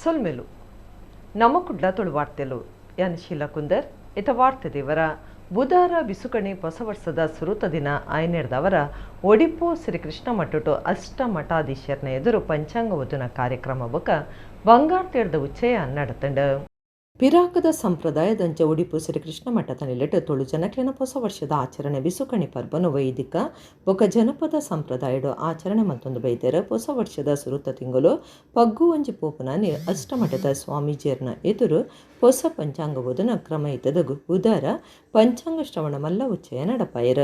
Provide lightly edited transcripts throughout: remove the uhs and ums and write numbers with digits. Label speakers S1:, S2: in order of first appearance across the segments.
S1: ಸೊಲ್ಮೆಲು ನಮಕುಡ್ಲ ತುಳು ವಾರ್ತೆಲು ಯಾನ್ ಶೀಲಾ ಕುಂದರ್ ಇತ ವಾರ್ತೆ ದೇವರ ಬುಧವಾರ ಬಿಸುಕಣಿ ಹೊಸ ವರ್ಷದ ಸುರುತ ದಿನ ಆಯ್ನೆಡ್ದವರ ಒಡಿಪು ಶ್ರೀಕೃಷ್ಣ ಮಟ್ಟುಟು ಅಷ್ಟ ಮಠಾಧೀಶರ್ನ ಎದುರು ಪಂಚಾಂಗ ಓದಿನ ಕಾರ್ಯಕ್ರಮ ಬೊಕ ಬಂಗಾರ್ ತೇಡ್ದ ಉಚ್ಚಯ ನಡತಂಡ ಪಿರಾಕದ ಸಂಪ್ರದಾಯದಂಚ ಉಡಿಪು ಶ್ರೀಕೃಷ್ಣ ಮಠದ ನಿಲೆಟ್ ತುಳು ಜನಕ್ಲೆನ ಹೊಸ ವರ್ಷದ ಆಚರಣೆ ಬಿಸುಕಣಿ ಪರ್ಬನು ವೈದಿಕ ಬೊಕ ಜನಪದ ಸಂಪ್ರದಾಯಡು ಆಚರಣೆ ಮತ್ತೊಂದು ಬೈದರ ಹೊಸ ವರ್ಷದ ಸುರುತ ತಿಂಗಳು ಪಗ್ಗು ಒಂಜಿ ಪೋಪುನಾನಿ ಅಷ್ಟಮಠದ ಸ್ವಾಮೀಜಿಯರ್ನ ಎದುರು ಹೊಸ ಪಂಚಾಂಗ ಓದನ ಕ್ರಮ ಇದ್ದದ ಬುಧವಾರ ಪಂಚಾಂಗ ಶ್ರವಣ ಮಲ್ಲ ಉಚ್ಚಯ ನಡಪಾಯರ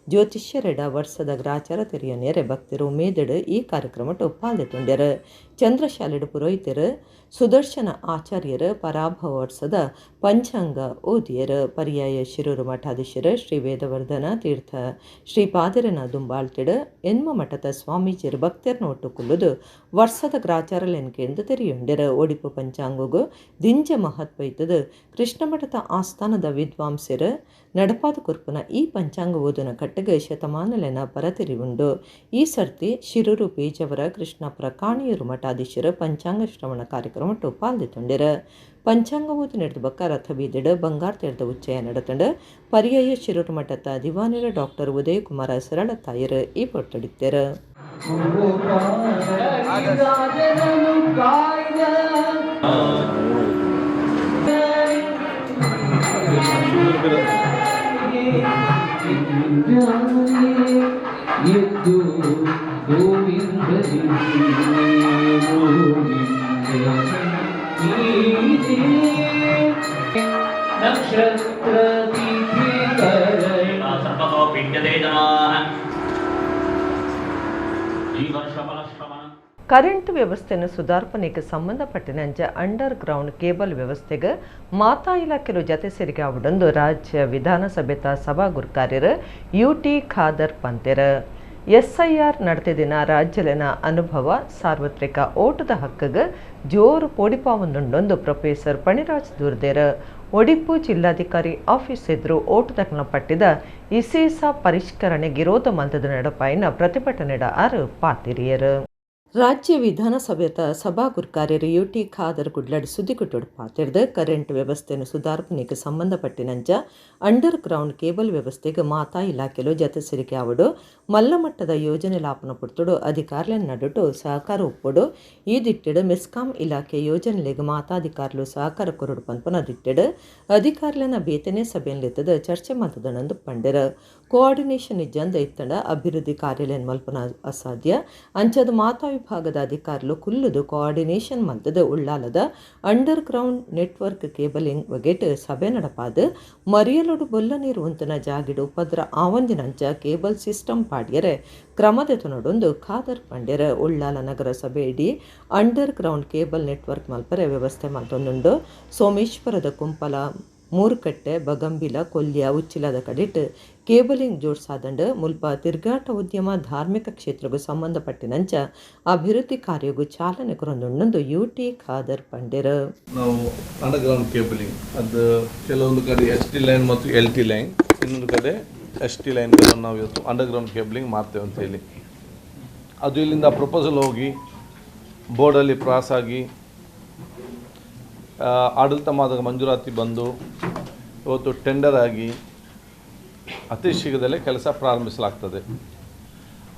S1: ಜ್ಯೋತಿಷ್ಯರೆಡ ವರ್ಷದ ಗ್ರಾಚಾರ ತೆರೆಯ ನೆರೆ ಭಕ್ತರು ಮೇದೆಡು ಈ ಕಾರ್ಯಕ್ರಮ ಪಾಲ್ದೆತುಂಡ್ಯರ ಚಂದ್ರಶಾಲೆಡು ಪುರೋಹಿತರು ಸುದರ್ಶನ ಆಚಾರ್ಯರು ಪರಾಭವ ವರ್ಷದ ಪಂಚಾಂಗ ಓದಿಯರು ಪರ್ಯಾಯ ಶಿರೂರು ಮಠಾಧೀಶರು ಶ್ರೀ ವೇದವರ್ಧನ ತೀರ್ಥ ಶ್ರೀ ಪಾದಿರನ ದುಂಬಾಳ್ತಿಡು ಎನ್ಮ ಮಠದ ಸ್ವಾಮೀಜಿಯರು ಭಕ್ತರನ್ನ ಒಟ್ಟು ಕುಲ್ಲುದು ವರ್ಷದ ಗ್ರಾಚಾರಲೆನ್ಕೆಂದು ತೆರೆಯುಂಡ್ಯರು ಒಡಿಪು ಪಂಚಾಂಗಗೂ ದಿಂಜ ಮಹತ್ವ ಇದ್ದದು ಕೃಷ್ಣ ಮಠದ ಆಸ್ಥಾನದ ವಿದ್ವಾಂಸರು ನಡಪಾದ ಕುರ್ಪುನ ಈ ಪಂಚಾಂಗ ಓದಿನ ಕಟ್ಟಗೆ ಶತಮಾನಲೆನ ಪರತಿರಿ ಉಂಡು ಈ ಸರ್ತಿ ಶಿರೂರು ಪೇಜವರ ಕೃಷ್ಣಪುರ ಕಾಣಿಯೂರು ಮಠಾಧೀಶರು ಪಂಚಾಂಗ ಶ್ರವಣ ಕಾರ್ಯಕ್ರಮ ಪಾಲ್ದೆತುಂಡ್ಯರ ಪಂಚಾಂಗ ಓದು ನಡೆದ ಬಕ್ಕ ರಥ ಬೀದಿಡ ಬಂಗಾರ ತೆರೆದ ಉಚ್ಚಯ ನಡತಂಡ ಪರ್ಯಾಯ ಶಿರೂರು ಮಠದ ದಿವಾನಿರ ಡಾಕ್ಟರ್ ಉದಯಕುಮಾರ ಸರಳ ತಾಯರು ಈ ಪೊಟ್ಟಡಿತ್ತರ ಕರೆಂಟ್ ವ್ಯವಸ್ಥೆಯನ್ನು ಸುಧಾರ್ಪಣೆಗೆ ಸಂಬಂಧಪಟ್ಟಿನಂಚ ಅಂಡರ್ ಗ್ರೌಂಡ್ ಕೇಬಲ್ ವ್ಯವಸ್ಥೆಗೆ ಮಾತಾ ಇಲಾಖೆಲು ಜತೆ ಸೇರಿಕೆ ಆವುಡೊಂದು ರಾಜ್ಯ ವಿಧಾನಸಭೆತ ಸಭಾ ಗುರುಕಾರ್ಯರು ಯುಟಿ ಖಾದರ್ ಪಂತೆರ್ SIR ನಡೆತಿದಿನ ರಾಜ್ಯಲೆನ ಅನುಭವ ಸಾರ್ವತ್ರಿಕ ಓಟದ ಹಕ್ಕಗೆ ಜೋರು ಪೋಡಿಪಾವೊಂದುಂಡೊಂದು ಪ್ರೊಫೆಸರ್ ಪಣಿರಾಜ್ ದೂರ್ದೇರ್ ಒಡಿಪು ಜಿಲ್ಲಾಧಿಕಾರಿ ಆಫೀಸ್ ಎದುರು ಓಟದಕ್ನ ಪಟ್ಟಿದ ಇಸೇಸ ಪರಿಷ್ಕರಣೆ ವಿರೋಧ ಮಂತದ ನಡಪಾಯಿನ ಪ್ರತಿಭಟನೆಡ ಆರು ಪಾತಿರಿಯರು ರಾಜ್ಯ ವಿಧಾನಸಭೆತ ಸಭಾ ಗುರುಕಾರ್ಯರು ಯುಟಿ ಖಾದರ್ ಗುಡ್ಲಡ್ ಸುದ್ದಿಗುಟ್ಟೋಡು ಪಾತಿರ್ದ ಕರೆಂಟ್ ವ್ಯವಸ್ಥೆಯನ್ನು ಸುಧಾರ್ಪಣೆಗೆ ಸಂಬಂಧಪಟ್ಟಿನಂಚ ಅಂಡರ್ ಗ್ರೌಂಡ್ ಕೇಬಲ್ ವ್ಯವಸ್ಥೆಗೆ ಮಾತಾ ಇಲಾಖೆಲು ಜತೆ ಸೇರಿಕೆ ಆವಡು ಮಲ್ಲಮಟ್ಟದ ಯೋಜನೆ ಲಾಪನ ಪುಡ್ತುಡು ಅಧಿಕಾರಿಗಳನ್ನು ನಡುಟು ಸಹಕಾರ ಒಪ್ಪೊಡು ಈ ದಿಟ್ಟಿಡು ಮೆಸ್ಕಾಂ ಇಲಾಖೆ ಯೋಜನೆಲೆಗೆ ಮಾತಾಧಿಕಾರುಲು ಸಹಕಾರ ಕೊರಡು ಪನ್ಪನ ದಿಟ್ಟಿಡು ಅಧಿಕಾರಿಗಳನ್ನ ಬೇತನೆ ಸಭೆಯಲ್ಲಿತ್ತದ ಚರ್ಚೆ ಮತದನಂದು ಪಂಡೆರ ಕೋಆರ್ಡಿನೇಷನ್ ಇಜ್ಜಂದ ಇತ್ತಂಡ ಅಭಿವೃದ್ಧಿ ಕಾರ್ಯಾಲಯ ಮಲ್ಪನ ಅಸಾಧ್ಯ ಅಂಚದ ಮಾತಾ ವಿಭಾಗದ ಅಧಿಕಾರುಲು ಕುಲ್ಲುದು ಕೋಆರ್ಡಿನೇಷನ್ ಮಲ್ತದ ಉಳ್ಳಾಲದ ಅಂಡರ್ ಗ್ರೌಂಡ್ ನೆಟ್ವರ್ಕ್ ಕೇಬಲಿಂಗ್ ಬಗೆಟ್ ಸಭೆ ನಡಪಾದ ಮರಿಯಲೊಡು ಬೊಲ್ಲ ನೀರು ಉಂತನ ಜಾಗಿಡು ಪದ್ರ ಆವಂದಿನಂಚ ಕೇಬಲ್ ಸಿಸ್ಟಮ್ ಪಾಡ್ಯರೆ ಕ್ರಮದೆತುನೊಡೊಂದು ಖಾದರ್ ಪಂಡ್ಯರ ಉಳ್ಳಾಲ ನಗರ ಸಭೆ ಇಡಿ ಅಂಡರ್ ಗ್ರೌಂಡ್ ಕೇಬಲ್ ನೆಟ್ವರ್ಕ್ ಮಲ್ಪರೆ ವ್ಯವಸ್ಥೆ ಮಲ್ತೊಂದುಂಡು ಸೋಮೇಶ್ವರದ ಕುಂಪಲ ಮೂರುಕಟ್ಟೆ ಬಗಂಬಿಲ ಕೊಲ್ಯ ಉಚ್ಚಿಲದ ಕಡಿಟ್ ಕೇಬಲಿಂಗ್ ಜೋಡ್ಸಾದಂಡು ಮುಲ್ಪ ತಿರ್ಗಾಟ ಉದ್ಯಮ ಧಾರ್ಮಿಕ ಕ್ಷೇತ್ರಗೂ ಸಂಬಂಧಪಟ್ಟಿನಂಚ ಅಭಿವೃದ್ಧಿ ಕಾರ್ಯಗೂ ಚಾಲನೆ ಕೊರೊಂದುಂಡು ಯುಟಿ ಖಾದರ್ ಪಂಡ್ಯರ್
S2: ನಾವು ಅಂಡರ್ಗ್ರೌಂಡ್ ಕೇಬಲಿಂಗ್ ಅದು ಕೆಲವೊಂದು ಕಡೆ ST ಲೈನ್ ಮತ್ತು LT ಲೈನ್ ಇನ್ನೊಂದು ಕಡೆ ST ಲೈನ್ಗಳನ್ನು ನಾವು ಇವತ್ತು ಅಂಡರ್ಗ್ರೌಂಡ್ ಕೇಬಲಿಂಗ್ ಮಾಡ್ತೇವೆ ಅಂತ ಹೇಳಿ ಅದು ಇಲ್ಲಿಂದ ಪ್ರಪೋಸಲ್ ಹೋಗಿ ಬೋರ್ಡಲ್ಲಿ ಪಾಸ್ ಆಗಿ ಆಡಳಿತ ಮಾದಕ ಮಂಜೂರಾತಿ ಬಂದು ಇವತ್ತು ಟೆಂಡರ್ ಆಗಿ ಅತಿ ಶೀಘ್ರದಲ್ಲೇ ಕೆಲಸ ಪ್ರಾರಂಭಿಸಲಾಗ್ತದೆ.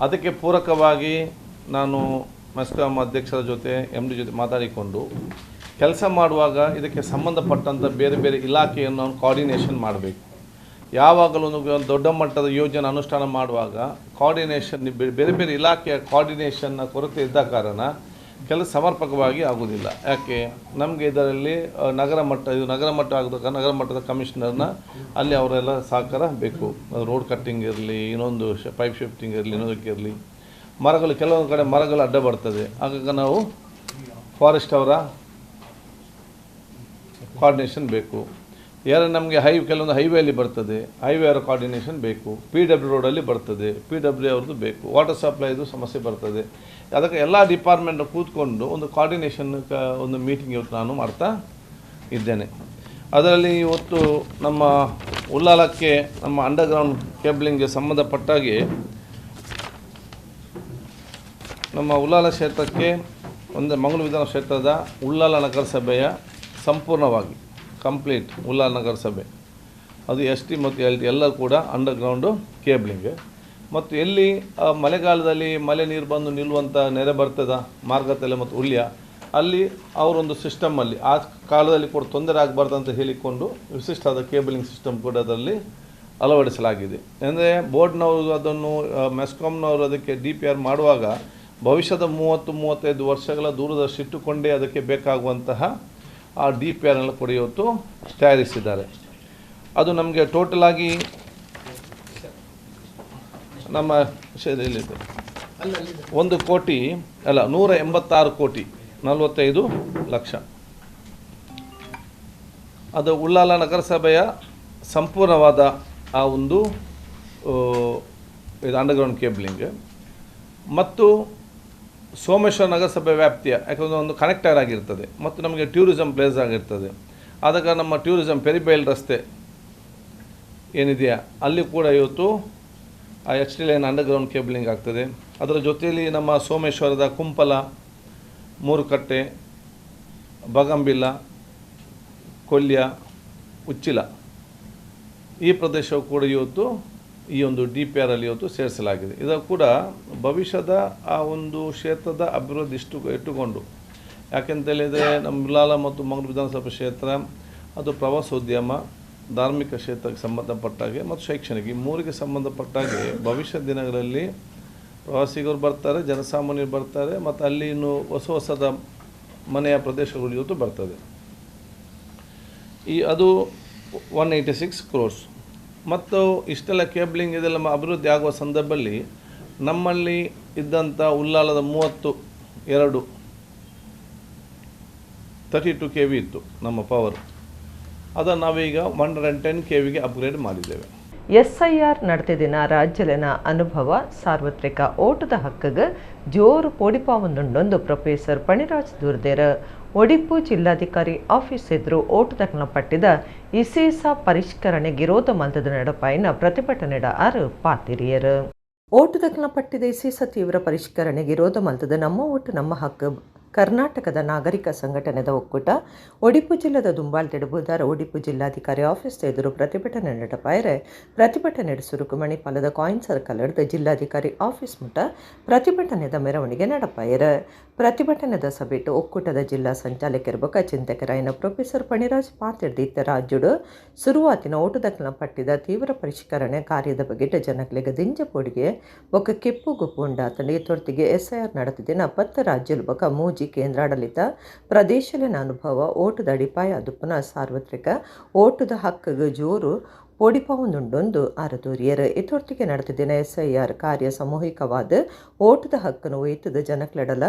S2: ಅದಕ್ಕೆ ಪೂರಕವಾಗಿ ನಾನು ಮೆಸ್ಕಾಂ ಅಧ್ಯಕ್ಷರ ಜೊತೆ MD ಜೊತೆ ಮಾತಾಡಿಕೊಂಡು ಕೆಲಸ ಮಾಡುವಾಗ ಇದಕ್ಕೆ ಸಂಬಂಧಪಟ್ಟಂಥ ಬೇರೆ ಬೇರೆ ಇಲಾಖೆಯನ್ನು ನಾವು ಕೋಆರ್ಡಿನೇಷನ್ ಮಾಡಬೇಕು. ಯಾವಾಗಲೂ ಒಂದು ದೊಡ್ಡ ಮಟ್ಟದ ಯೋಜನೆ ಅನುಷ್ಠಾನ ಮಾಡುವಾಗ ಕೋಆರ್ಡಿನೇಷನ್ ಬೇರೆ ಬೇರೆ ಇಲಾಖೆಯ ಕೋಆರ್ಡಿನೇಷನ್ನ ಕೊರತೆ ಇದ್ದ ಕಾರಣ ಕೆಲಸ ಸಮರ್ಪಕವಾಗಿ ಆಗೋದಿಲ್ಲ. ಯಾಕೆ ನಮಗೆ ಇದರಲ್ಲಿ ನಗರ ಮಟ್ಟ ಆಗೋದಕ್ಕೆ ನಗರ ಮಟ್ಟದ ಕಮಿಷನರ್ನ ಅಲ್ಲಿ ಅವರೆಲ್ಲ ಸಹಕಾರ ಬೇಕು. ರೋಡ್ ಕಟ್ಟಿಂಗ್ ಇರಲಿ, ಇನ್ನೊಂದು ಪೈಪ್ ಶಿಫ್ಟಿಂಗ್ ಇರಲಿ, ಇನ್ನೊಂದಕ್ಕೆ ಇರಲಿ. ಮರಗಳು ಕೆಲವೊಂದು ಕಡೆ ಮರಗಳು ಅಡ್ಡ ಬರ್ತದೆ, ಆಗಾಗ ನಾವು ಫಾರೆಸ್ಟ್ ಅವರ ಕೋಆರ್ಡಿನೇಷನ್ ಬೇಕು. ಯಾರು ನಮಗೆ ಕೆಲವೊಂದು ಹೈವೇಲಿ ಬರ್ತದೆ, ಹೈವೇ ಅವರ ಕೋಆರ್ಡಿನೇಷನ್ ಬೇಕು. PW ರೋಡಲ್ಲಿ ಬರ್ತದೆ, PW ಅವ್ರದ್ದು ಬೇಕು. ವಾಟರ್ ಸಪ್ಲೈದು ಸಮಸ್ಯೆ ಬರ್ತದೆ. ಅದಕ್ಕೆ ಎಲ್ಲ ಡಿಪಾರ್ಟ್ಮೆಂಟ್ ಕೂತ್ಕೊಂಡು ಒಂದು ಕೋಆರ್ಡಿನೇಷನ್ ಒಂದು ಮೀಟಿಂಗ್ ಇವತ್ತು ನಾನು ಮಾಡ್ತಾ ಇದ್ದೇನೆ. ಅದರಲ್ಲಿ ಇವತ್ತು ನಮ್ಮ ಉಳ್ಳಾಲಕ್ಕೆ ನಮ್ಮ ಅಂಡರ್ಗ್ರೌಂಡ್ ಕೇಬಲಿಂಗ್ಗೆ ಸಂಬಂಧಪಟ್ಟಾಗೆ ನಮ್ಮ ಉಳ್ಳಾಲ ಕ್ಷೇತ್ರಕ್ಕೆ ಒಂದು ಮಂಗಳೂರು ವಿಧಾನ ಕ್ಷೇತ್ರದ ಉಳ್ಳಾಲ ನಗರಸಭೆಯ ಸಂಪೂರ್ಣವಾಗಿ ಕಂಪ್ಲೀಟ್ ಉಳ್ಳಾಲ ನಗರಸಭೆ ಅದು ಎಸ್ ಟಿ ಮತ್ತು ಎಲ್ ಟಿ ಎಲ್ಲರೂ ಕೂಡ ಅಂಡರ್ಗ್ರೌಂಡು ಕೇಬ್ಲಿಂಗ್. ಮತ್ತು ಎಲ್ಲಿ ಮಳೆಗಾಲದಲ್ಲಿ ಮಳೆ ನೀರು ಬಂದು ನಿಲ್ಲುವಂಥ ನೆರೆ ಬರ್ತದ ಮಾರ್ಗತಲೆ ಮತ್ತು ಉಳ್ಯ ಅಲ್ಲಿ ಅವರೊಂದು ಸಿಸ್ಟಮಲ್ಲಿ ಆ ಕಾಲದಲ್ಲಿ ಕೂಡ ತೊಂದರೆ ಆಗಬಾರ್ದು ಅಂತ ಹೇಳಿಕೊಂಡು ವಿಶಿಷ್ಟವಾದ ಕೇಬಲಿಂಗ್ ಸಿಸ್ಟಮ್ ಕೂಡ ಅದರಲ್ಲಿ ಅಳವಡಿಸಲಾಗಿದೆ. ಅಂದರೆ ಬೋರ್ಡ್ನವರು ಅದನ್ನು ಮೆಸ್ಕಾಮ್ನವರು ಅದಕ್ಕೆ DPR ಮಾಡುವಾಗ ಭವಿಷ್ಯದ 30-35 ವರ್ಷಗಳ ದೂರದರ್ಶಿ ಇಟ್ಟುಕೊಂಡೇ ಅದಕ್ಕೆ ಬೇಕಾಗುವಂತಹ ಆ DPR ಎಲ್ಲ ಕೂಡ ಇವತ್ತು ತಯಾರಿಸಿದ್ದಾರೆ. ಅದು ನಮಗೆ ಟೋಟಲಾಗಿ ನಮ್ಮ ಶೈಲಿಯಲ್ಲಿದೆ 1 ಕೋಟಿ ಅಲ್ಲ 186 ಕೋಟಿ 45 ಲಕ್ಷ. ಅದು ಉಳ್ಳಾಲ ನಗರಸಭೆಯ ಸಂಪೂರ್ಣವಾದ ಆ ಒಂದು ಇದು ಅಂಡರ್ಗ್ರೌಂಡ್ ಕೇಬ್ಲಿಂಗ್ ಮತ್ತು ಸೋಮೇಶ್ವರ ನಗರಸಭೆ ವ್ಯಾಪ್ತಿಯ ಯಾಕಂದರೆ ಒಂದು ಕನೆಕ್ಟರ್ ಆಗಿರ್ತದೆ ಮತ್ತು ನಮಗೆ ಟೂರಿಸಮ್ ಪ್ಲೇಸ್ ಆಗಿರ್ತದೆ. ಆದಾಗ ನಮ್ಮ ಟೂರಿಸಮ್ ಪೆರಿಬೈಲ್ ರಸ್ತೆ ಏನಿದೆಯಾ ಅಲ್ಲಿ ಕೂಡ ಇವತ್ತು ಆ HT ಲೈನ್ ಅಂಡರ್ಗ್ರೌಂಡ್ ಕೇಬ್ಲಿಂಗ್ ಆಗ್ತದೆ. ಅದರ ಜೊತೆಯಲ್ಲಿ ನಮ್ಮ ಸೋಮೇಶ್ವರದ ಕುಂಪಲ, ಮೂರುಕಟ್ಟೆ, ಬಗಂಬಿಲ್ಲ, ಕೊಲ್ಯ, ಉಚ್ಚಿಲ ಈ ಪ್ರದೇಶವು ಕೂಡ ಇವತ್ತು ಈ ಒಂದು DPR ಅಲ್ಲಿ ಇವತ್ತು ಸೇರಿಸಲಾಗಿದೆ. ಇದು ಕೂಡ ಭವಿಷ್ಯದ ಆ ಒಂದು ಕ್ಷೇತ್ರದ ಅಭಿವೃದ್ಧಿ ಇಟ್ಟುಕೊಂಡು, ಯಾಕೆಂತ ಹೇಳಿದರೆ ನಮ್ಮ ಉಳ್ಳಾಲ ಮತ್ತು ಮಂಗಳೂರು ವಿಧಾನಸಭಾ ಕ್ಷೇತ್ರ ಅದು ಪ್ರವಾಸೋದ್ಯಮ, ಧಾರ್ಮಿಕ ಕ್ಷೇತ್ರಕ್ಕೆ ಸಂಬಂಧಪಟ್ಟಾಗೆ ಮತ್ತು ಶೈಕ್ಷಣಿಕ ಈ ಮೂರಿಗೆ ಸಂಬಂಧಪಟ್ಟಾಗೆ ಭವಿಷ್ಯದ ದಿನಗಳಲ್ಲಿ ಪ್ರವಾಸಿಗರು ಬರ್ತಾರೆ, ಜನಸಾಮಾನ್ಯರು ಬರ್ತಾರೆ ಮತ್ತು ಅಲ್ಲಿ ಇನ್ನು ಹೊಸದ ಮನೆಯ ಪ್ರದೇಶಗಳು ಇವತ್ತು ಬರ್ತದೆ. ಅದು 186 crores. ಮತ್ತು ಇಷ್ಟೆಲ್ಲ ಕೇಬ್ಲಿಂಗ್ ಇದೆಲ್ಲ ಅಭಿವೃದ್ಧಿ ಆಗುವ ಸಂದರ್ಭದಲ್ಲಿ ನಮ್ಮಲ್ಲಿ ಇದ್ದಂಥ ಉಳ್ಳಾಲದ 32 kV ಇತ್ತು ನಮ್ಮ ಪವರ್, ಅದನ್ನು ನಾವೀಗ 110 kVಗೆ ಅಪ್ಗ್ರೇಡ್ ಮಾಡಿದ್ದೇವೆ.
S1: SIR ನಡೆದಿನ ರಾಜ್ಯಲಿನ ಅನುಭವ ಸಾರ್ವತ್ರಿಕ ಓಟದ ಹಕ್ಕಿಗೆ ಜೋರು ಪೋಡಿಪಾವೊಂದುಂಡೊಂದು ಪ್ರೊಫೆಸರ್ ಪಣಿರಾಜ್ ದೂರ್ದೇರ್ ಒಡಿಪು ಜಿಲ್ಲಾಧಿಕಾರಿ ಆಫೀಸ್ ಎದುರು ಓಟದಕ್ನ ಪಟ್ಟಿದ ವಿಶೇಷ ಪರಿಷ್ಕರಣೆ ವಿರೋಧ ಮಲ್ತದ ನಡಪಾಯಿನ ಪ್ರತಿಭಟನೆಡ ಆರು ಪಾತಿರಿಯರು. ಓಟದಕ್ನ ಪಟ್ಟಿದ ವಿಶೇಷ ತೀವ್ರ ಪರಿಷ್ಕರಣೆ ವಿರೋಧ ಮಲ್ತದ ನಮ್ಮ ಓಟು ನಮ್ಮ ಹಕ್ಕು ಕರ್ನಾಟಕದ ನಾಗರಿಕ ಸಂಘಟನೆದ ಒಕ್ಕೂಟ ಒಡಿಪು ಜಿಲ್ಲೆದ ದುಂಬಾಲ್ತೆಡು ಬುಧವಾರ ಒಡಿಪು ಜಿಲ್ಲಾಧಿಕಾರಿ ಆಫೀಸ್ ಎದುರು ಪ್ರತಿಭಟನೆ ನಡೆಪಾಯರೆ ಪ್ರತಿಭಟನೆ ಸುರುಕು ಮಣಿಪಾಲದ ಕಾಯಿನ್ ಸರ್ಕಲ್ ಹಿಡಿದು ಜಿಲ್ಲಾಧಿಕಾರಿ ಆಫೀಸ್ ಮುಟ ಪ್ರತಿಭಟನೆದ ಮೆರವಣಿಗೆ ನಡೆಪಾಯರೆ. ಪ್ರತಿಭಟನೆದ ಸಭೆಟ್ಟು ಒಕ್ಕೂಟದ ಜಿಲ್ಲಾ ಸಂಚಾಲಕರ ಚಿಂತಕರಾಯನ ಪ್ರೊಫೆಸರ್ ಪಣಿರಾಜ್ ಪಾತಿರ್ದಿತ್ತ ರಾಜ್ಯಡು ಶುರುವಾತಿನ ಓಟದಕ್ನ ಪಟ್ಟಿದ ತೀವ್ರ ಪರಿಷ್ಕರಣೆ ಕಾರ್ಯದ ಬಗೆಟ್ ಜನಕ್ಲೆಗೆ ದಿಂಜಪೋಡಿಗೆ ಒಕ್ಕ ಕೆಪ್ಪು ಗುಪ್ಪು ಉಂಡಾತಂಡಿ ತೊರ್ತಿಗೆ SIR ನಡೆದಿನ 10 ರಾಜ್ಯಲು ಬೊಕ ಮೂಜಿ ಕೇಂದ್ರಾಡಳಿತ ಪ್ರದೇಶಲಿನ ಅನುಭವ ಓಟದ ಅಡಿಪಾಯ ಅದುಪನ ಸಾರ್ವತ್ರಿಕ ಓಟದ ಹಕ್ಕಿಗೆ ಜೋರು ಪೋಡಿಪಾವೊಂದುಂಡೊಂದು ಆರದೂರಿಯರು ಇತೊರ್ತಿಗೆ ನಡೆದಿನ SIR ಕಾರ್ಯ ಸಾಮೂಹಿಕವಾದ ಓಟದ ಹಕ್ಕನ್ನು ಒಯ್ತದ ಜನಕ್ಲೆಡಲ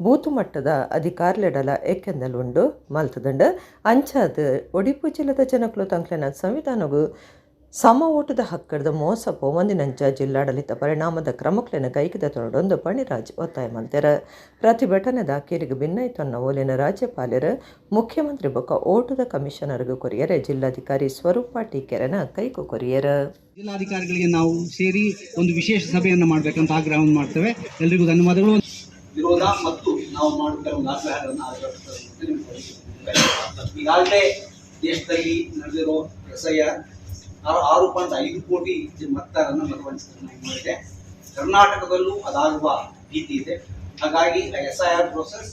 S1: ಬೂತು ಮಟ್ಟದ ಅಧಿಕಾರಿಲೆಡಲ ಏಕೆಂದಲುಂಡು ಮಲ್ತದಂಡು ಅಂಚಾದ ಒಡಿಪು ಜಿಲ್ಲೆದ ಜನಕ್ಲು ತಂಕ್ಲೆನ ಸಂವಿಧಾನಗೂ ಸಮ ಓಟದ ಹಕ್ಕದ ಮೋಸ ಪೋವಂದಿನಂಚ ಜಿಲ್ಲಾಡಳಿತ ಪರಿಣಾಮದ ಕ್ರಮಕ್ಲೆನ ಕೈಕಿದ ತೊಡೊಂದು ಪಣಿರಾಜ್ ಒತ್ತಾಯ ಮಾಡ್ತಾರೆ. ಪ್ರತಿಭಟನೆದ ಅಕ್ಕೇರಿಗೆ ಭಿನ್ನೈತನ್ನ ಓಲಿನ ರಾಜ್ಯಪಾಲರು ಮುಖ್ಯಮಂತ್ರಿ ಬೊಕ್ಕ ಓಟದ ಕಮಿಷನರ್ಗೂ ಕೊರಿಯರೆ ಜಿಲ್ಲಾಧಿಕಾರಿ ಸ್ವರೂಪ ಟೀಕೆರನ ಕೈಗೂ ಕೊರಿಯರು.
S3: ಜಿಲ್ಲಾಧಿಕಾರಿಗಳಿಗೆ ನಾವು ಸೇರಿ ಒಂದು ವಿಶೇಷ ಸಭೆಯನ್ನು ಮಾಡಬೇಕಂತ ಆಗ್ರಹವನ್ನು ಮಾಡ್ತೇವೆ. ಎಲ್ರಿಗೂ ಧನ್ಯವಾದಗಳು.
S4: ವಿರೋಧ ಮತ್ತು ನಾವು ಮಾಡುತ್ತಿರುವ ಒಂದು ಆಗ್ರಹಗಳನ್ನು ಈಗಾಗಲೇ ದೇಶದಲ್ಲಿ ನಡೆದಿರೋ SIR 6.5 ಕೋಟಿ ಮತದಾರರನ್ನು ಮತವಂಚಿತರನ್ನಾಗಿದೆ. ಕರ್ನಾಟಕದಲ್ಲೂ ಅದಾಗುವ ಭೀತಿ ಇದೆ. ಹಾಗಾಗಿ SIR ಪ್ರೋಸೆಸ್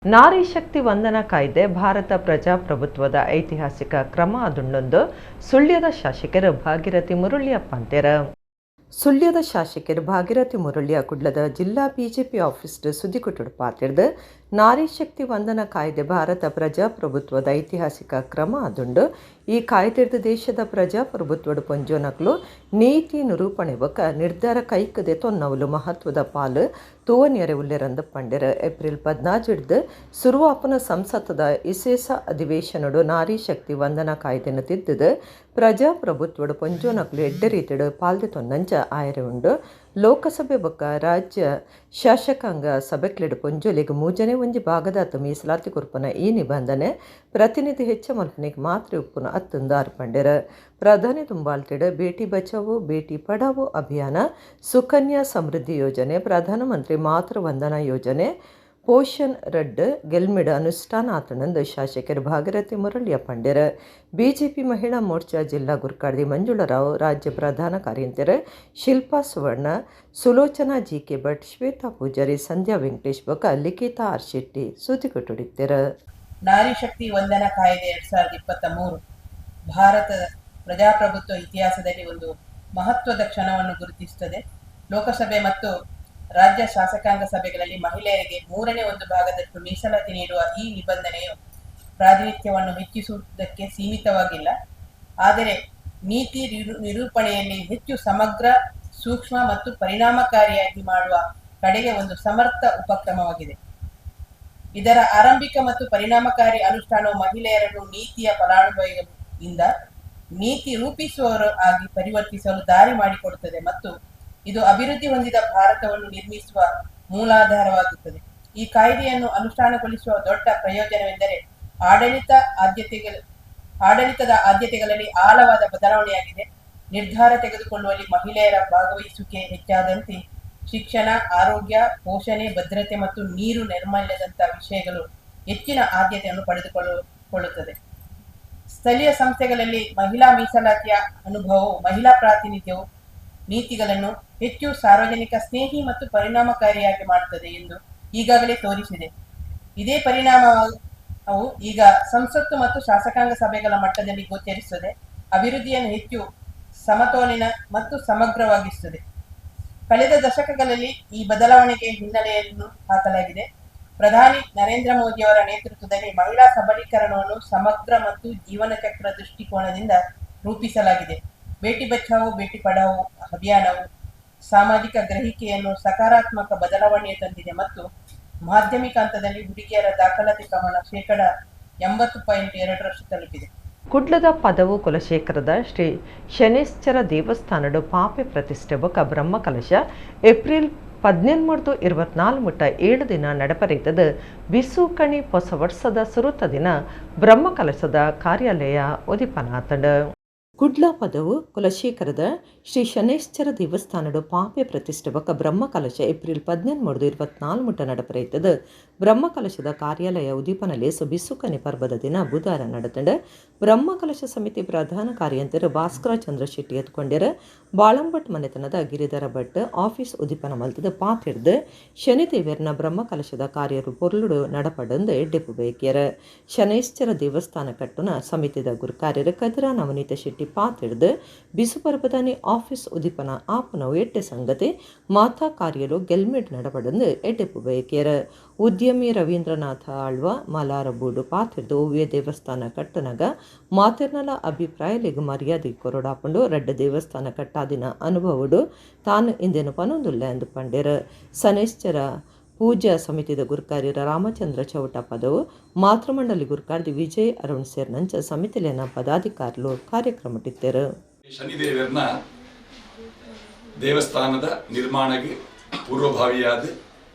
S1: ನಾರಿ ಶಕ್ತಿ ವಂದನಾ ಕಾಯ್ದೆ ಭಾರತ ಪ್ರಜಾಪ್ರಭುತ್ವದ ಐತಿಹಾಸಿಕ ಕ್ರಮ ಅದುಂಡೊಂದು ಸುಳ್ಯದ ಶಾಸಕರು ಭಾಗೀರಥಿ ಮುರುಳಿಯಪ್ಪ ಅಂತೆರ. ಸುಳ್ಯದ ಶಾಸಕರು ಭಾಗೀರಥಿ ಮುರುಳಿಯ ಕುಡ್ಲದ ಜಿಲ್ಲಾ BJP ಆಫೀಸ್ ಸುದ್ದಿಕೊಟ್ಟು ಪಾತಿರ್ದು ನಾರಿ ಶಕ್ತಿ ವಂದನಾ ಕಾಯ್ದೆ ಭಾರತ ಪ್ರಜಾಪ್ರಭುತ್ವದ ಐತಿಹಾಸಿಕ ಕ್ರಮ ಅದುಂಡು ಈ ಕಾಯ್ದೆರ್ದು ದೇಶದ ಪ್ರಜಾಪ್ರಭುತ್ವದ ಪೊಂಜೋನಕ್ಲು ನೀತಿ ನಿರೂಪಣೆ ಬೊಕ ನಿರ್ಧಾರ ಕೈಕದೆ ತೊನ್ನವಲು ಮಹತ್ವದ ಪಾಲು ತೂವನಿಯರೆ ಉಲ್ಲೆರಂದ ಪಂಡೆರ. ಏಪ್ರಿಲ್ 14 ಶುರುವಾಪನ ಸಂಸತ್ತದ ವಿಶೇಷ ಅಧಿವೇಶನಡು ನಾರಿ ಶಕ್ತಿ ವಂದನಾ ಕಾಯ್ದೆನ ತಿದ್ದುದು ಪ್ರಜಾಪ್ರಭುತ್ವದ ಪೊಂಜೋನಕ್ಲು ಎಡ್ಡೆ ರೀತಿಡು ಪಾಲ್ದೆ ತೊನ್ನಂಚ ಆಯರೆ ಉಂಡು. ಲೋಕಸಭೆ ಬೊಕ್ಕ ರಾಜ್ಯ ಶಾಸಕಾಂಗ ಸಭೆಕ್ಲೆಡು ಪೊಂಜೋಲಿಗೆ 3 ಒಂಜಿ ಭಾಗದಾತ ಮೀಸಲಾತಿ ಕೊರ್ಪನ ಈ ನಿಬಂಧನೆ ಪ್ರತಿನಿಧಿ ಹೆಚ್ಚ ಮಲ್ಪನೆಗೆ ಮಾತ್ರ ಉಪ್ಪುನ ಅತ್ತೊಂದು ಆರ್ಪಂಡೆರ. ಪ್ರಧಾನಿ ದುಂಬಾಲ್ತೆಡು ಬೇಟಿ ಬಚಾವೋ ಬೇಟಿ ಪಢಾವೋ ಅಭಿಯಾನ, ಸುಕನ್ಯಾ ಸಮೃದ್ಧಿ ಯೋಜನೆ, ಪ್ರಧಾನಮಂತ್ರಿ ಮಾತೃ ವಂದನಾ ಯೋಜನೆ, ಪೋಷಣ್ ರೆಡ್ ಗೆಲ್ಮಿಡ ಅನುಷ್ಠಾನ ಆತನಂದು ಶಾಸಕರು ಭಾಗೀರಥಿ ಮುರಳಿಯ ಪಂಡ್ಯರ ಬಿಜೆಪಿ ಮಹಿಳಾ ಮೋರ್ಚಾ ಜಿಲ್ಲಾ ಗುರುಕಾರ್ತಿ ಮಂಜುಳರಾವ್ ರಾಜ್ಯ ಪ್ರಧಾನ ಕಾರ್ಯಂತರ ಶಿಲ್ಪಾ ಸುವರ್ಣ ಸುಲೋಚನಾ ಜಿಕೆ ಭಟ್ ಶ್ವೇತಾ ಪೂಜಾರಿ ಸಂಧ್ಯಾ ವೆಂಕಟೇಶ್ ಬೊಕ ಲಿಖಿತಾ ಆರ್ ಶೆಟ್ಟಿ ಸುದ್ದಿಗೊಟ್ಟುಡಿತ್ತರ.
S5: ನಾರಿ ಶಕ್ತಿ ವಂದನಾ ಕಾಯ್ದೆ 2023 ಭಾರತದ ಪ್ರಜಾಪ್ರಭುತ್ವ ಇತಿಹಾಸದಲ್ಲಿ ಒಂದು ಮಹತ್ವದ ಕ್ಷಣವನ್ನು ಗುರುತಿಸುತ್ತದೆ. ಲೋಕಸಭೆ ಮತ್ತು ರಾಜ್ಯ ಶಾಸಕಾಂಗ ಸಭೆಗಳಲ್ಲಿ ಮಹಿಳೆಯರಿಗೆ 1/3 ಭಾಗದಷ್ಟು ಮೀಸಲಾತಿ ನೀಡುವ ಈ ನಿಬಂಧನೆಯು ಪ್ರಾತಿನಿಧ್ಯವನ್ನು ಹೆಚ್ಚಿಸುವುದಕ್ಕೆ ಸೀಮಿತವಾಗಿಲ್ಲ, ಆದರೆ ನೀತಿ ನಿರೂಪಣೆಯಲ್ಲಿ ಹೆಚ್ಚು ಸಮಗ್ರ, ಸೂಕ್ಷ್ಮ ಮತ್ತು ಪರಿಣಾಮಕಾರಿಯಾಗಿ ಮಾಡುವ ಕಡೆಗೆ ಒಂದು ಸಮರ್ಥ ಉಪಕ್ರಮವಾಗಿದೆ. ಇದರ ಆರಂಭಿಕ ಮತ್ತು ಪರಿಣಾಮಕಾರಿ ಅನುಷ್ಠಾನವು ಮಹಿಳೆಯರನ್ನು ನೀತಿಯ ಫಲಾನುಭವಿಗಳಿಂದ ನೀತಿ ರೂಪಿಸುವವರು ಆಗಿ ಪರಿವರ್ತಿಸಲು ದಾರಿ ಮಾಡಿಕೊಡುತ್ತದೆ ಮತ್ತು ಇದು ಅಭಿವೃದ್ಧಿ ಹೊಂದಿದ ಭಾರತವನ್ನು ನಿರ್ಮಿಸುವ ಮೂಲಾಧಾರವಾಗುತ್ತದೆ. ಈ ಕಾಯ್ದೆಯನ್ನು ಅನುಷ್ಠಾನಗೊಳಿಸುವ ದೊಡ್ಡ ಪ್ರಯೋಜನವೆಂದರೆ ಆಡಳಿತದ ಆದ್ಯತೆಗಳಲ್ಲಿ ಆಳವಾದ ಬದಲಾವಣೆಯಾಗಿದೆ. ನಿರ್ಧಾರ ತೆಗೆದುಕೊಳ್ಳುವಲ್ಲಿ ಮಹಿಳೆಯರ ಭಾಗವಹಿಸುವಿಕೆ ಹೆಚ್ಚಾದಂತೆ ಶಿಕ್ಷಣ, ಆರೋಗ್ಯ, ಪೋಷಣೆ, ಭದ್ರತೆ ಮತ್ತು ನೀರು ನೈರ್ಮಲ್ಯದಂತಹ ವಿಷಯಗಳು ಹೆಚ್ಚಿನ ಆದ್ಯತೆಯನ್ನು ಪಡೆದುಕೊಳ್ಳುತ್ತದೆ. ಸ್ಥಳೀಯ ಸಂಸ್ಥೆಗಳಲ್ಲಿ ಮಹಿಳಾ ಮೀಸಲಾತಿಯ ಅನುಭವವು ಮಹಿಳಾ ಪ್ರಾತಿನಿಧ್ಯವು ನೀತಿಗಳನ್ನು ಹೆಚ್ಚು ಸಾರ್ವಜನಿಕ ಸ್ನೇಹಿ ಮತ್ತು ಪರಿಣಾಮಕಾರಿಯಾಗಿ ಮಾಡುತ್ತದೆ ಎಂದು ಈಗಾಗಲೇ ತೋರಿಸಿದೆ. ಇದೇ ಪರಿಣಾಮವು ಈಗ ಸಂಸತ್ತು ಮತ್ತು ಶಾಸಕಾಂಗ ಸಭೆಗಳ ಮಟ್ಟದಲ್ಲಿ ಗೋಚರಿಸುತ್ತದೆ. ಅಭಿವೃದ್ಧಿಯನ್ನು ಹೆಚ್ಚು ಸಮತೋಲಿತ ಮತ್ತು ಸಮಗ್ರವಾಗಿಸುತ್ತದೆ. ಕಳೆದ ದಶಕಗಳಲ್ಲಿ ಈ ಬದಲಾವಣೆಗೆ ಹಿನ್ನೆಲೆಯನ್ನು ಹಾಕಲಾಗಿದೆ. ಪ್ರಧಾನಿ ನರೇಂದ್ರ ಮೋದಿಯವರ ನೇತೃತ್ವದಲ್ಲಿ ಮಹಿಳಾ ಸಬಲೀಕರಣವನ್ನು ಸಮಗ್ರ ಮತ್ತು ಜೀವನ ಚಕ್ರ ದೃಷ್ಟಿಕೋನದಿಂದ ರೂಪಿಸಲಾಗಿದೆ. ಬೇಟಿ ಬಚಾವೋ ಬೇಟಿ ಪಢಾವೋ ಅಭಿಯಾನವು ಸಾಮಾಜಿಕ ಗ್ರಹಿಕೆಯನ್ನು ಸಕಾರಾತ್ಮಕ ಬದಲಾವಣೆ ತಂದಿದೆ ಮತ್ತು ಮಾಧ್ಯಮಿಕ ಹಂತದಲ್ಲಿ ಹುಡುಗಿಯರ ದಾಖಲಾತಿ ಪ್ರಮಾಣ 80.2% ತಲುಪಿದೆ.
S1: ಕುಡ್ಲದ ಪದವು ಕುಲಶೇಖರದ ಶ್ರೀ ಶನೇಶ್ವರ ದೇವಸ್ಥಾನದ ಪಾಪೆ ಪ್ರತಿಷ್ಠೆ ಬೊಕ ಬ್ರಹ್ಮಕಲಶ ಏಪ್ರಿಲ್ 17-24 7 ದಿನ ನಡಪರೀತದ ಬಿಸುಕಣಿ ಹೊಸ ವರ್ಷದ ಸುರುತ ದಿನ ಬ್ರಹ್ಮಕಲಶದ ಕಾರ್ಯಾಲಯ ಉದಿಪನಾತಂಡ. ಕುಡ್ಲ ಪದವು ಕುಲಶೇಖರದ ಶ್ರೀ ಶನೇಶ್ವರ ದೇವಸ್ಥಾನದ ಪಾಪೆ ಪ್ರತಿಷ್ಠೆ ಬೊಕ ಬ್ರಹ್ಮಕಲಶ ಏಪ್ರಿಲ್ 17-24 ನಡಪರೀತದ ಬ್ರಹ್ಮಕಲಶದ ಕಾರ್ಯಾಲಯ ಉದೀಪನ ಲೇಸು ಬಿಸುಕನಿ ಪರ್ವದ ದಿನ ಬುಧವಾರ ನಡೆತಂಡ. ಬ್ರಹ್ಮಕಲಶ ಸಮಿತಿ ಪ್ರಧಾನ ಕಾರ್ಯಂತರ ಭಾಸ್ಕರ ಚಂದ್ರ ಶೆಟ್ಟಿ ಎತ್ಕೊಂಡಿರ ಬಾಳಂಭಟ್ ಮನೆತನದ ಗಿರಿಧರ ಭಟ್ ಆಫೀಸ್ ಉದೀಪನ ಮಲ್ತದ ಪಾತಿಡ್ದು ಶನಿದೇವರನ ಬ್ರಹ್ಮಕಲಶದ ಕಾರ್ಯರು ಪೊರ್ಲುಡು ನಡಪಡಂದು ಡೆಪು ಬೇಕಿಯರ. ಶನೇಶ್ವರ ದೇವಸ್ಥಾನ ಕಟ್ಟುನ ಸಮಿತಿದ ಗುರುಕಾರ್ಯರ ಕದಿರ ನವನೀತ ಶೆಟ್ಟಿ ಪಾತಿಡ್ದು ಬಿಸು ಪರ್ವದಾನಿ ಆಫೀಸ್ ಉದೀಪನ ಆಪನವು ಎಟ್ಟೆ ಸಂಗತಿ ಮಾತಾ ಕಾರ್ಯಲು ಗೆಲ್ಮೆಡ್ ನಡಪಡಂದು ಎಡೆಪು ಬೇಕಿಯರ. ಉದ್ಯಮಿ ರವೀಂದ್ರನಾಥ ಆಳ್ವ ಮಲಾರ ಬೂಡು ಪಾತಿರ್ದು ಓವ್ಯ ದೇವಸ್ಥಾನ ಕಟ್ಟನಗ ಮಾತಿರ್ನಲ ಅಭಿಪ್ರಾಯಲಿಗೆ ಮರ್ಯಾದೆ ಕೊರಡಾಪಂಡು ರೆಡ್ಡ ದೇವಸ್ಥಾನ ಕಟ್ಟಾದಿನ ಅನುಭವಡು ತಾನು ಇಂದೇನು ಪನೊಂದುಲ್ಲ ಎಂದು ಪಂಡ್ಯರ. ಶನೇಶ್ವರ ಪೂಜಾ ಸಮಿತಿದ ಗುರುಕಾರ್ಯರ ರಾಮಚಂದ್ರ ಚೌಟ ಪದವು ಮಾತೃಮಂಡಲಿ ಗುರುಕಾರ್ದಿ ವಿಜಯ್ ಅರುಣ್ ಸೇರ್ನಂಚ ಸಮಿತಿಲಿನ ಪದಾಧಿಕಾರಿಗಳು ಕಾರ್ಯಕ್ರಮಟಿದ್ದರು.
S6: ಶನಿದೇವರನ ದೇವಸ್ಥಾನದ ನಿರ್ಮಾಣಕ್ಕೆ ಪೂರ್ವಭಾವಿಯಾದ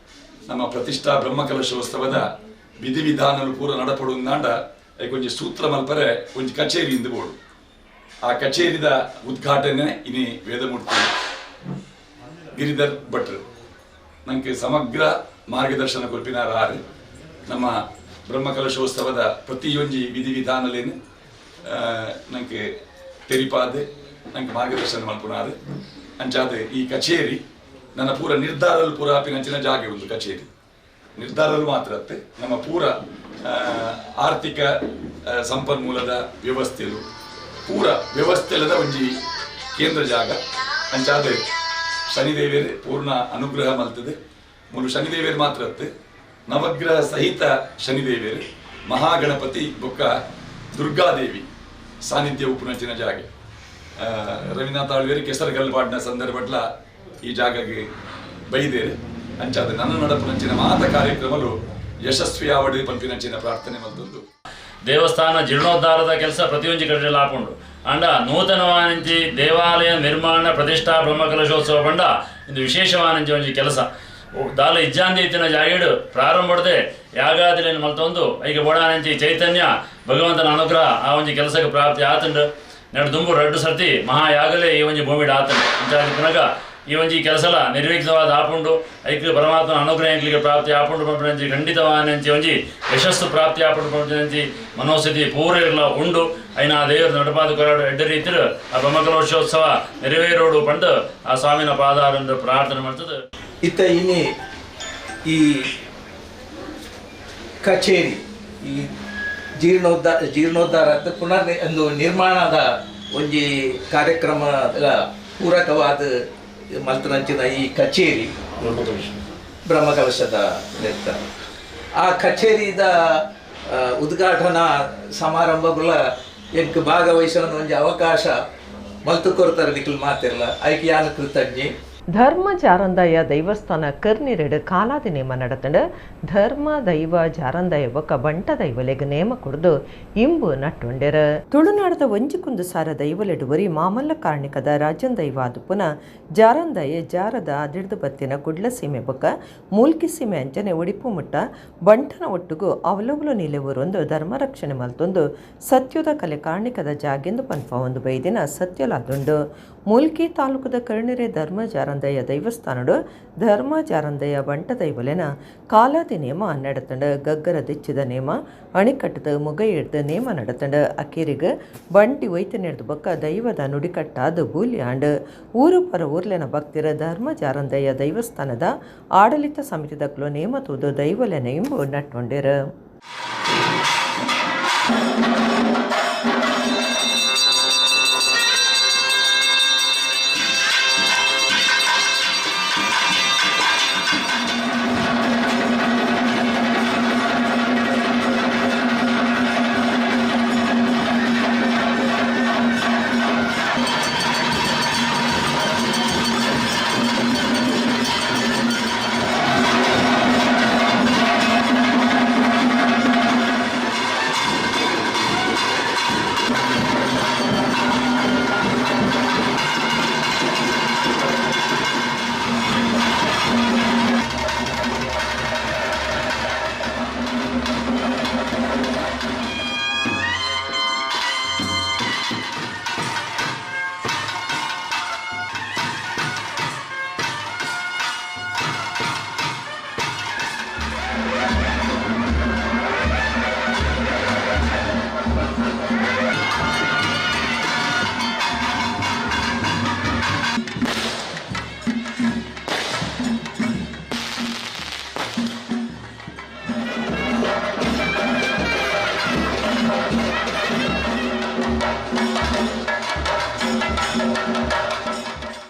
S6: ನಮ್ಮ ಪ್ರತಿಷ್ಠಾ ಬ್ರಹ್ಮಕಲಶೋತ್ಸವದ ವಿಧಿವಿಧಾನಗಳು ಪೂರ ನಡಪಡುಂದಾಂಡ ಕೊಂಚ ಸೂತ್ರ ಮಲ್ಪರೆ ಒಂಜಿ ಕಚೇರಿ ಇಂದು ಬೋಡು. ಆ ಕಚೇರಿದ ಉದ್ಘಾಟನೆ ಇನಿ ವೇದಮೂರ್ತಿ ಗಿರಿಧರ್ ಭಟ್ರು ನಂಗೆ ಸಮಗ್ರ ಮಾರ್ಗದರ್ಶನ ಕೊಲ್ಪಿನಾರ. ನಮ್ಮ ಬ್ರಹ್ಮಕಲಶೋತ್ಸವದ ಪ್ರತಿಯೊಂಜಿ ವಿಧಿವಿಧಾನಲೇನು ನಂಗೆ ತೆರಿಪಾದೆ ನಂಗೆ ಮಾರ್ಗದರ್ಶನ ಮಲ್ಪುನಾರು ಅಂಚಾದ ಈ ಕಚೇರಿ ನನ್ನ ಪೂರ ನಿರ್ಧಾರದಲ್ಲಿ ಪೂರ ಆಪಿನಂಚಿನ ಜಾಗ ಒಂದು ಕಚೇರಿ ನಿರ್ಧಾರದಲ್ಲಿ ಮಾತ್ರ ನಮ್ಮ ಪೂರ ಆರ್ಥಿಕ ಸಂಪನ್ಮೂಲದ ವ್ಯವಸ್ಥೆಲು ಪೂರ ವ್ಯವಸ್ಥೆಲದ ಒಂಜಿ ಕೇಂದ್ರ ಜಾಗ ಅಂಚಾದ ಶನಿದೇವೇರು ಪೂರ್ಣ ಅನುಗ್ರಹ ಮಲ್ತದೆ. ಮೂರು ಶನಿದೇವೇರು ಮಾತ್ರ ನವಗ್ರಹ ಸಹಿತ ಶನಿದೇವೇರು ಮಹಾಗಣಪತಿ ಬೊಕ್ಕ ದುರ್ಗಾದೇವಿ ಸಾನ್ನಿಧ್ಯ ಉಪುನಂಚಿನ ಜಾಗೆ ರವೀಂದ್ರನಾಥ ಆಳ್ವೇರು ಕೆಸರಗಲ್ಲು ಪಾಡಿನ ಸಂದರ್ಭಟ್ಲ ಈ ಜಾಗಗೆ ಬೈದೇರು ಅಂಚಾದ ನನ್ನ ನಡಪುನಂಚಿನ ಮಾತ ಕಾರ್ಯಕ್ರಮಲು ಯಶಸ್ವಿ ಆವಡಿ ಪಂಪಿನಂಚಿನ ಪ್ರಾರ್ಥನೆ ಮಲ್ತೊಂದು.
S7: ದೇವಸ್ಥಾನ ಜೀರ್ಣೋದ್ಧಾರದ ಕೆಲಸ ಪ್ರತಿಯೊಂದು ಕಡೆಯಲ್ಲಿ ಹಾಕೊಂಡು ಅಂಡ ನೂತನವಾನಿಂಚಿ ದೇವಾಲಯ ನಿರ್ಮಾಣ ಪ್ರತಿಷ್ಠಾ ಬ್ರಹ್ಮಕಲಶೋತ್ಸವ ಪಂಡ ಇದು ವಿಶೇಷವಾನಿಂಚಿ ಒಂಜಿ ಕೆಲಸ ದಾಲ ಇಜ್ಜಾಂದಿ ಇತ್ತಿನ ಜಾಗೀಡು ಪ್ರಾರಂಭಡ್ದೆ ಯಾಗಾದಿಲೇನು ಮಲ್ತೊಂದು ಐಗೆ ಬೋಡಾನಿಂಚಿ ಚೈತನ್ಯ ಭಗವಂತನ ಅನುಗ್ರಹ ಆ ಒಂಜಿ ಕೆಲಸಕ್ಕೆ ಪ್ರಾಪ್ತಿ ಆತಂಡು ನಡು ದುಂಬು 2 ಸರ್ತಿ ಮಹಾಯಾಗಲೇ ಈ ಒಂಜಿ ಭೂಮಿಡ್ ಆತಂಡು ಇಂಚಾಗಿ ಪುನಗ ಈ ಒಂಜಿ ಕೆಲಸಲ ನಿರ್ವಿಘ್ನವಾದ ಆಪುಂಡು ಐಕ್ಯ ಪರಮಾತ್ಮನ ಅನುಗ್ರಹಗಳಿಗೆ ಪ್ರಾಪ್ತಿ ಆಪುಂಡು ಪಂಪನಂಚಿ ಖಂಡಿತವಾನಂಚಿ ಒಂಜಿ ಯಶಸ್ಸು ಪ್ರಾಪ್ತಿ ಆಪುಂಡು ಪಂಪನಂಚಿ ಮನೋಸ್ಥಿತಿ ಪೂರ ಇರಲ ಉಂಡು ಐನ ಆ ದೇವರು ನಡಪಾದ ಕೊರಾಡು ಎಡ್ಡ ರೀತಿರು ಆ ಬ್ರಹ್ಮಕಲಶೋತ್ಸವ ನೆರವೇರೋಡು ಪಂಡು ಆ ಸ್ವಾಮಿನ ಪಾದಾರಂದು ಪ್ರಾರ್ಥನೆ ಮಾಡ್ತದೆ.
S8: ಇತ್ತ ಇನಿ ಈ ಕಚೇರಿ ಈ ಜೀರ್ಣೋದ್ಧಾರ ಪುನರ್ ಒಂದು ನಿರ್ಮಾಣದ ಒಂಜಿ ಕಾರ್ಯಕ್ರಮದ ಪೂರಕವಾದ ಮಲ್ತನಂಚಿನ ಈ ಕಚೇರಿ ಬ್ರಹ್ಮಕಲಶದ ಲೆಕ್ಕ ಆ ಕಚೇರಿದ ಉದ್ಘಾಟನಾ ಸಮಾರಂಭಗಳ ಎಂಕ್ ಭಾಗವಹಿಸೋ ಒಂಜಿ ಅವಕಾಶ ಮಲ್ತು ಕೊಡ್ತಾರೆ ನಿಖಿಲ್ ಮಾತಿರಲ್ಲ ಐಕೆ ಯಾನು ಕೃತಜ್ಞೆ.
S1: ಧರ್ಮ ಜಾರಂದಾಯ ದೈವಸ್ಥಾನ ಕರ್ನಿರೆಡು ಕಾಲಾದಿ ನೇಮ ನಡತಂಡು ಧರ್ಮ ದೈವ ಜಾರಂದಾಯ ಬೊಕ್ಕ ಬಂಟ ದೈವಲೆಗ್ ನೇಮ ಕೊಡ್ದು ಇಂಬು ನಟ್ಟುಂಡೆರ. ತುಳುನಾಡದ ಒಂಜಿಕುಂದು ಸಾರ ದೈವಲೆಡು ಬರಿ ಮಾಮಲ್ಲ ಕಾರಣಿಕದ ರಾಜನ್ ದೈವ ಅದು ಪುನಃ ಜಾರಂದಾಯ ಜಾರದ ದಿಡ್ದು ಬತ್ತಿನ ಗುಡ್ಲ ಸೀಮೆ ಬೊಕ್ಕ ಮೂಲ್ಕಿ ಸೀಮೆ ಅಂಚನೆ ಉಡಿಪು ಮುಟ್ಟ ಬಂಟನ ಒಟ್ಟುಗು ಅವಲವುಲು ನಿಲೆವರೊಂದು ಧರ್ಮ ರಕ್ಷಣೆ ಮಲ್ತೊಂದು ಸತ್ಯದ ಕಲೆ ಕಾರಣಿಕದ ಜಾಗೆಂದು ಪನ್ಪ ಒಂದು ಬೈದಿನ ಸತ್ಯಲಾದುಂಡು. ಮೂಲ್ಕಿ ತಾಲೂಕದ ಕರ್ಣಿರೆ ಧರ್ಮ ಜಾರಂದಯ್ಯ ದೈವಸ್ಥಾನಡು ಧರ್ಮ ಜಾರಂದಯ್ಯ ಬಂಟ ದೈವಲೆನ ಕಾಲಾದಿ ನೇಮ ನಡತಂಡು ಗಗ್ಗರ ದಿಚ್ಚಿದ ನೇಮ ಅಣಿಕಟ್ಟದ ಮುಗ ಹಿಡ್ದು ನೇಮ ನಡತಂಡು ಅಕೇರಿಗೆ ಬಂಟಿ ಒಯ್ತು ನೆಡ್ದು ಬೊಕ್ಕ ದೈವದ ನುಡಿಕಟ್ಟಾದ ಬೂಲಿ ಆಂಡು ಊರು ಪರ ಊರ್ಲೆನ ಭಕ್ತಿರ ಧರ್ಮ ಜಾರಂದಯ್ಯ ದೈವಸ್ಥಾನದ ಆಡಳಿತ ಸಮಿತಿದಕ್ಲು ನೇಮ ತೂದು ದೈವಲೆನ ಇಂಬು ನಟ್ಟೊಂಡೆರು.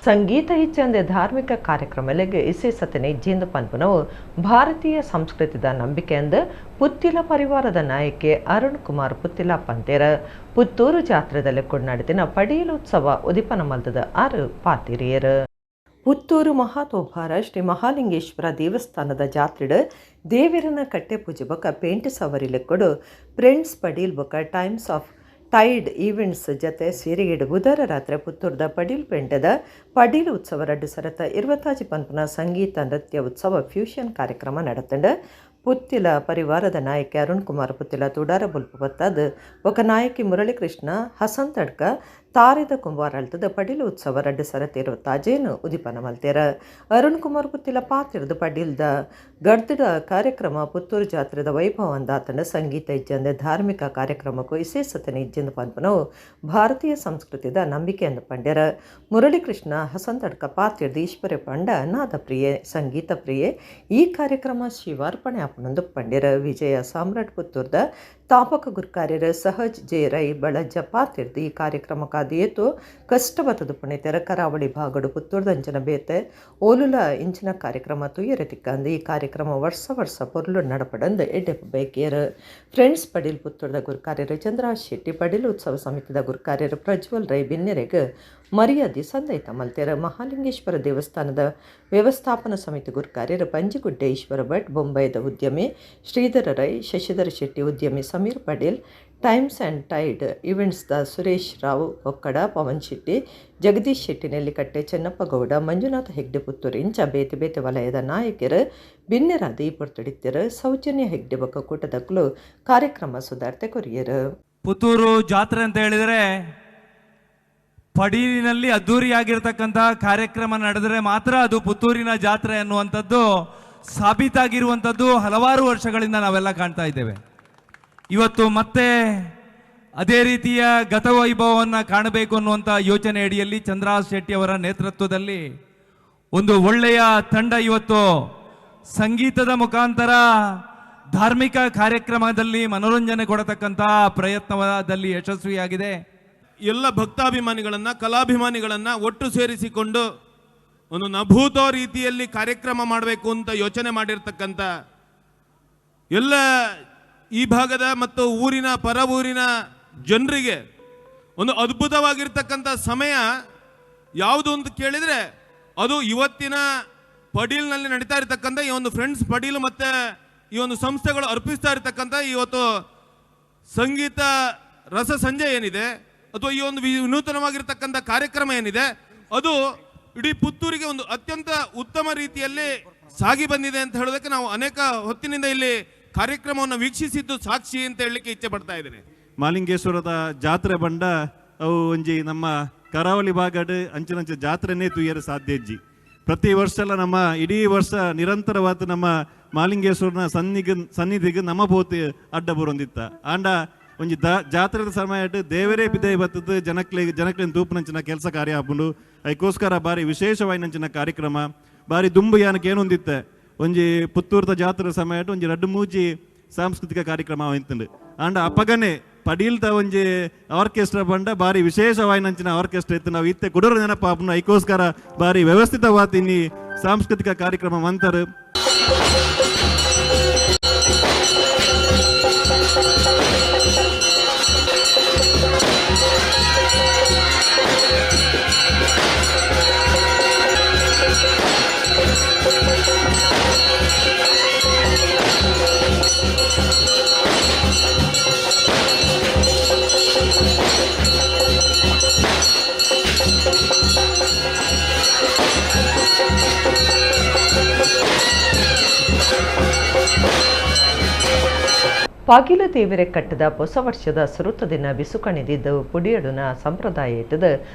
S1: ಸಂಗೀತ ಇಚ್ಛೆಂದೆ ಧಾರ್ಮಿಕ ಕಾರ್ಯಕ್ರಮಗಳಿಗೆ ಇಸೇಸತನೆ ಇಜ್ಜಿಂದ ಪನ್ಪುನವು ಭಾರತೀಯ ಸಂಸ್ಕೃತಿದ ನಂಬಿಕೆಯಿಂದ ಪುತ್ತಿಲ ಪರಿವಾರದ ನಾಯಕಿ ಅರುಣ್ ಕುಮಾರ್ ಪುತ್ತಿಲ ಪಂತೇರ ಪುತ್ತೂರು ಜಾತ್ರೆದಲ್ಲಿ ಕೊಡ್ನಾಡಿದಿನ ಪಡೀಲೋತ್ಸವ ಉದಿಪನ ಮಲ್ತದ 6 ಪಾತಿರಿಯರು. ಪುತ್ತೂರು ಮಹಾತೋಭಾರ ಶ್ರೀ ಮಹಾಲಿಂಗೇಶ್ವರ ದೇವಸ್ಥಾನದ ಜಾತ್ರೆಡು ದೇವಿರನ ಕಟ್ಟೆ ಪೂಜೆ ಬೊಕ್ಕ ಪೇಂಟ್ ಸವರಿಲೆಕ್ಕೊಡು ಫ್ರೆಂಡ್ಸ್ ಪಡೀಲ್ ಬೊಕ್ಕ ಟೈಮ್ಸ್ ಆಫ್ ಟೈಡ್ ಈವೆಂಟ್ಸ್ ಜತೆ ಸೇರಿಗೆಡು ಬುಧವಾರ ರಾತ್ರಿ ಪುತ್ತೂರದ ಪಡೀಲ್ ಪೇಂಟದ ಪಡೀಲ್ ಉತ್ಸವ 2025 ಪನ್ಪುನ ಸಂಗೀತ ನೃತ್ಯ ಉತ್ಸವ ಫ್ಯೂಷನ್ ಕಾರ್ಯಕ್ರಮ ನಡತಂಡು ಪುತ್ತಿಲ ಪರಿವಾರದ ನಾಯಕಿ ಅರುಣ್ ಕುಮಾರ್ ಪುತ್ತಿಲ ತುಡಾರ ಬುಲ್ಪು ಬತ್ತದು ఒక ನಾಯಕಿ ಮುರಳೀಕೃಷ್ಣ ಹಸನ್ ತಡ್ಕ ತಾರಿದ ಕುಂಬಾರಳ್ತದ ಪಡೀಲ್ ಉತ್ಸವ 2025 ಉದಿಪನ ಮಲ್ತೇರ. ಅರುಣ್ ಕುಮಾರ್ ಪುತ್ತಿಲ ಪಾತಿರ್ದು ಪಡೀಲ್ದ ಗಡ್ದಡ ಕಾರ್ಯಕ್ರಮ ಪುತ್ತೂರು ಜಾತ್ರೆದ ವೈಭವ ಅಂದಾತಂಡ ಸಂಗೀತ ಇಜ್ಜಂದೆ ಧಾರ್ಮಿಕ ಕಾರ್ಯಕ್ರಮಕ್ಕೂ ವಿಶೇಷತನೆ ಇಜ್ಜೆಂದು ಪನ್ಪನವು ಭಾರತೀಯ ಸಂಸ್ಕೃತಿದ ನಂಬಿಕೆ ಎಂದು ಪಂಡ್ಯರ. ಮುರಳೀಕೃಷ್ಣ ಹಸನ್ ತಡ್ಕ ಪಾತಿರ್ದು ಈಶ್ವರ್ಯ ಪಂಡ ನಾದ ಪ್ರಿಯೆ ಸಂಗೀತ ಪ್ರಿಯೆ ಈ ಕಾರ್ಯಕ್ರಮ ಶಿವಾರ್ಪಣೆ ಆಪನೊಂದು ಪಂಡ್ಯರ. ವಿಜಯ ಸಾಮ್ರಾಟ್ ಪುತ್ತೂರ್ದ ತಾಪಕ ಗುರ್ಕಾರ್ಯರ ಸಹಜ್ ಜೆ ರೈ ಬಳಜ್ಜ ಪಾತಿರ್ದು ಈ ಕಾರ್ಯಕ್ರಮಕ್ಕಾದಿಯೇತು ಕಷ್ಟಬತ್ತದು ಪುಣಿತೆರ ಕರಾವಳಿ ಭಾಗಡು ಪುತ್ತೂರ್ದಂಚನ ಬೇತೆ ಓಲುಲ ಇಂಚಿನ ಕಾರ್ಯಕ್ರಮ ತುಯ್ಯರ ತಿಕ್ಕಂದು ಈ ಕಾರ್ಯಕ್ರಮ ವರ್ಷ ಪೊರ್ಲು ನಡಪಡಂದು ಎಡ್ಡೆಪ್ಪು ಬೇಕೇರು. ಫ್ರೆಂಡ್ಸ್ ಪಡೀಲ್ ಪುತ್ತೂರ್ದ ಗುರ್ಕಾರ್ಯರು ಚಂದ್ರಾಜ್ ಶೆಟ್ಟಿ ಪಡೀಲ್ ಉತ್ಸವ ಸಮಿತಿದ ಗುರ್ಕಾರ್ಯರು ಪ್ರಜ್ವಲ್ ರೈ ಬಿನ್ನೆರೆಗೆ ಮರ್ಯಾದೆ ಸಂದೈತ ಮಲ್ತೇರ. ಮಹಾಲಿಂಗೇಶ್ವರ ದೇವಸ್ಥಾನದ ವ್ಯವಸ್ಥಾಪನಾ ಸಮಿತಿ ಗುರ್ಕಾರ್ಯರು ಪಂಜಿಗುಡ್ಡೆ ಈಶ್ವರ ಭಟ್, ಬೊಂಬೈದ ಉದ್ಯಮಿ ಶ್ರೀಧರ ರೈ, ಶಶಿಧರ ಶೆಟ್ಟಿ ಉದ್ಯಮಿ Sameer Padeel, Times and Tide ಈವೆಂಟ್ಸ್ದ ಸುರೇಶ್ ರಾವ್ ಒಕ್ಕಡ, ಪವನ್ ಶೆಟ್ಟಿ, ಜಗದೀಶ್ ಶೆಟ್ಟಿ ನೆಲ್ಲಿಕಟ್ಟೆ, ಚೆನ್ನಪ್ಪ ಗೌಡ, ಮಂಜುನಾಥ ಹೆಗ್ಡೆ ಪುತ್ತೂರು ಇಂಚ ಬೇತೆ ಬೇತೆ ವಲಯದ ನಾಯಕರು ಬಿನ್ನೆರಾದ ಈ ಪೊರ್ತುಡಿತ್ಯರು. ಸೌಜನ್ಯ ಹೆಗ್ಡೆ ಬೊಕ್ಕ ಕೂಟದಕ್ಕಲು ಕಾರ್ಯಕ್ರಮ ಸುಧಾರ್ತೆ ಕೊರಿಯರು.
S9: ಪುತ್ತೂರು ಜಾತ್ರೆ ಅಂತ ಹೇಳಿದರೆ ಪಡೀಲಿನಲ್ಲಿ ಅದ್ದೂರಿಯಾಗಿರ್ತಕ್ಕಂಥ ಕಾರ್ಯಕ್ರಮ ನಡೆದರೆ ಮಾತ್ರ ಅದು ಪುತ್ತೂರಿನ ಜಾತ್ರೆ ಅನ್ನುವಂಥದ್ದು ಸಾಬೀತಾಗಿರುವಂಥದ್ದು ಹಲವಾರು ವರ್ಷಗಳಿಂದ ನಾವೆಲ್ಲ ಕಾಣ್ತಾ ಇದ್ದೇವೆ. ಇವತ್ತು ಮತ್ತೆ ಅದೇ ರೀತಿಯ ಗತವೈಭವವನ್ನು ಕಾಣಬೇಕು ಅನ್ನುವಂಥ ಯೋಚನೆ ಅಡಿಯಲ್ಲಿ ಚಂದ್ರಹಾಸ್ ಶೆಟ್ಟಿ ಅವರ ನೇತೃತ್ವದಲ್ಲಿ ಒಂದು ಒಳ್ಳೆಯ ತಂಡ ಇವತ್ತು ಸಂಗೀತದ ಮುಖಾಂತರ ಧಾರ್ಮಿಕ ಕಾರ್ಯಕ್ರಮದಲ್ಲಿ ಮನೋರಂಜನೆ ಕೊಡತಕ್ಕಂಥ ಪ್ರಯತ್ನದಲ್ಲಿ ಯಶಸ್ವಿಯಾಗಿದೆ.
S10: ಎಲ್ಲ ಭಕ್ತಾಭಿಮಾನಿಗಳನ್ನು, ಕಲಾಭಿಮಾನಿಗಳನ್ನು ಒಟ್ಟು ಸೇರಿಸಿಕೊಂಡು ಒಂದು ನಭೂತೋ ರೀತಿಯಲ್ಲಿ ಕಾರ್ಯಕ್ರಮ ಮಾಡಬೇಕು ಅಂತ ಯೋಚನೆ ಮಾಡಿರ್ತಕ್ಕಂಥ ಎಲ್ಲ ಈ ಭಾಗದ ಮತ್ತು ಊರಿನ ಪರ ಊರಿನ ಜನರಿಗೆ ಒಂದು ಅದ್ಭುತವಾಗಿರ್ತಕ್ಕಂಥ ಸಮಯ ಯಾವುದು ಅಂತ ಕೇಳಿದರೆ ಅದು ಇವತ್ತಿನ ಪಡೀಲ್ನಲ್ಲಿ ನಡೀತಾ ಇರತಕ್ಕಂಥ ಈ ಒಂದು ಫ್ರೆಂಡ್ಸ್ ಪಡೀಲ್ ಮತ್ತು ಈ ಒಂದು ಸಂಸ್ಥೆಗಳು ಅರ್ಪಿಸ್ತಾ ಇರತಕ್ಕಂಥ ಇವತ್ತು ಸಂಗೀತ ರಸ ಸಂಜೆ ಏನಿದೆ ಅಥವಾ ಈ ಒಂದು ವಿನೂತನವಾಗಿರ್ತಕ್ಕಂಥ ಕಾರ್ಯಕ್ರಮ ಏನಿದೆ ಅದು ಇಡೀ ಪುತ್ತೂರಿಗೆ ಒಂದು ಅತ್ಯಂತ ಉತ್ತಮ ರೀತಿಯಲ್ಲಿ ಸಾಗಿ ಬಂದಿದೆ ಅಂತ ಹೇಳೋದಕ್ಕೆ ನಾವು ಅನೇಕ ಹೊತ್ತಿನಿಂದ ಇಲ್ಲಿ ಕಾರ್ಯಕ್ರಮವನ್ನು ವೀಕ್ಷಿಸಿದ್ದು ಸಾಕ್ಷಿ ಅಂತ ಹೇಳಲಿಕ್ಕೆ ಇಚ್ಛೆ ಪಡ್ತಾ ಇದ್ದೇನೆ.
S11: ಮಾಲಿಂಗೇಶ್ವರದ ಜಾತ್ರೆ ಬಂಡ ಅವು ಒಂಜಿ ನಮ್ಮ ಕರಾವಳಿ ಭಾಗಡ್ ಅಂಚಿನಂಚೆ ಜಾತ್ರೆನೇ ತುಯ್ಯರ ಸಾಧ್ಯ ಇಜ್ಜಿ. ಪ್ರತಿ ವರ್ಷ ನಮ್ಮ ಇಡೀ ವರ್ಷ ನಿರಂತರವಾದ ನಮ್ಮ ಮಾಲಿಂಗೇಶ್ವರನ ಸನ್ನಿಧಿಗೆ ನಮ್ಮ ಪೋತಿ ಅಡ್ಡ ಬರೋಂದಿತ್ತ ಆಂಡ ಒಂಜಿ ಜಾತ್ರೆದ ಸಮಯ ದೇವರೇ ಬಿದ್ದೆ ಬತ್ತದ ಜನಕ್ಲಿನ ತೂಪುನಂಚಿನ ಕೆಲಸ ಕಾರ್ಯ ಹಾಕೊಂಡು ಅದಕ್ಕೋಸ್ಕರ ಬಾರಿ ವಿಶೇಷವಾಯಿನಂಚಿನ ಕಾರ್ಯಕ್ರಮ ಬಾರಿ ದುಂಬು ಯಾನಕ್ಕೆ ಏನೊಂದಿತ್ತೆ ಒಂಜಿ ಪುತ್ತೂರದ ಜಾತ್ರೆ ಸಮಯ ಒಂಜಿ 2-3 ಸಾಂಸ್ಕೃತಿಕ ಕಾರ್ಯಕ್ರಮ ಆಯ್ತಂಡು ಆಂಡ ಅಪ್ಪಗನೆ ಪಡೀಲ್ದ ಒಂಜಿ ಆರ್ಕೆಸ್ಟ್ರಾ ಬಂಡ ಬಾರಿ ವಿಶೇಷವಾಯಿನಂಚಿನ ಆರ್ಕೆಸ್ಟ್ರಾ ಇತ್ತು. ನಾವು ಇತ್ತೆ ಕುಡೂರು ನೆನಪಾಪುನ ಅದಕ್ಕೋಸ್ಕರ ಬಾರಿ ವ್ಯವಸ್ಥಿತವಾದ ಇನ್ನಿ ಸಾಂಸ್ಕೃತಿಕ ಕಾರ್ಯಕ್ರಮ ಮಂತರು.
S1: ಪಾಗಿಲು ದೇವರೆ ಕಟ್ಟದ ಹೊಸ ವರ್ಷದ ಸುರುತ ದಿನ ಬಿಸುಕಣಿದಿದ್ದು ಪುಡಿಯಡುನ ಸಂಪ್ರದಾಯ ಇಟ್ಟದ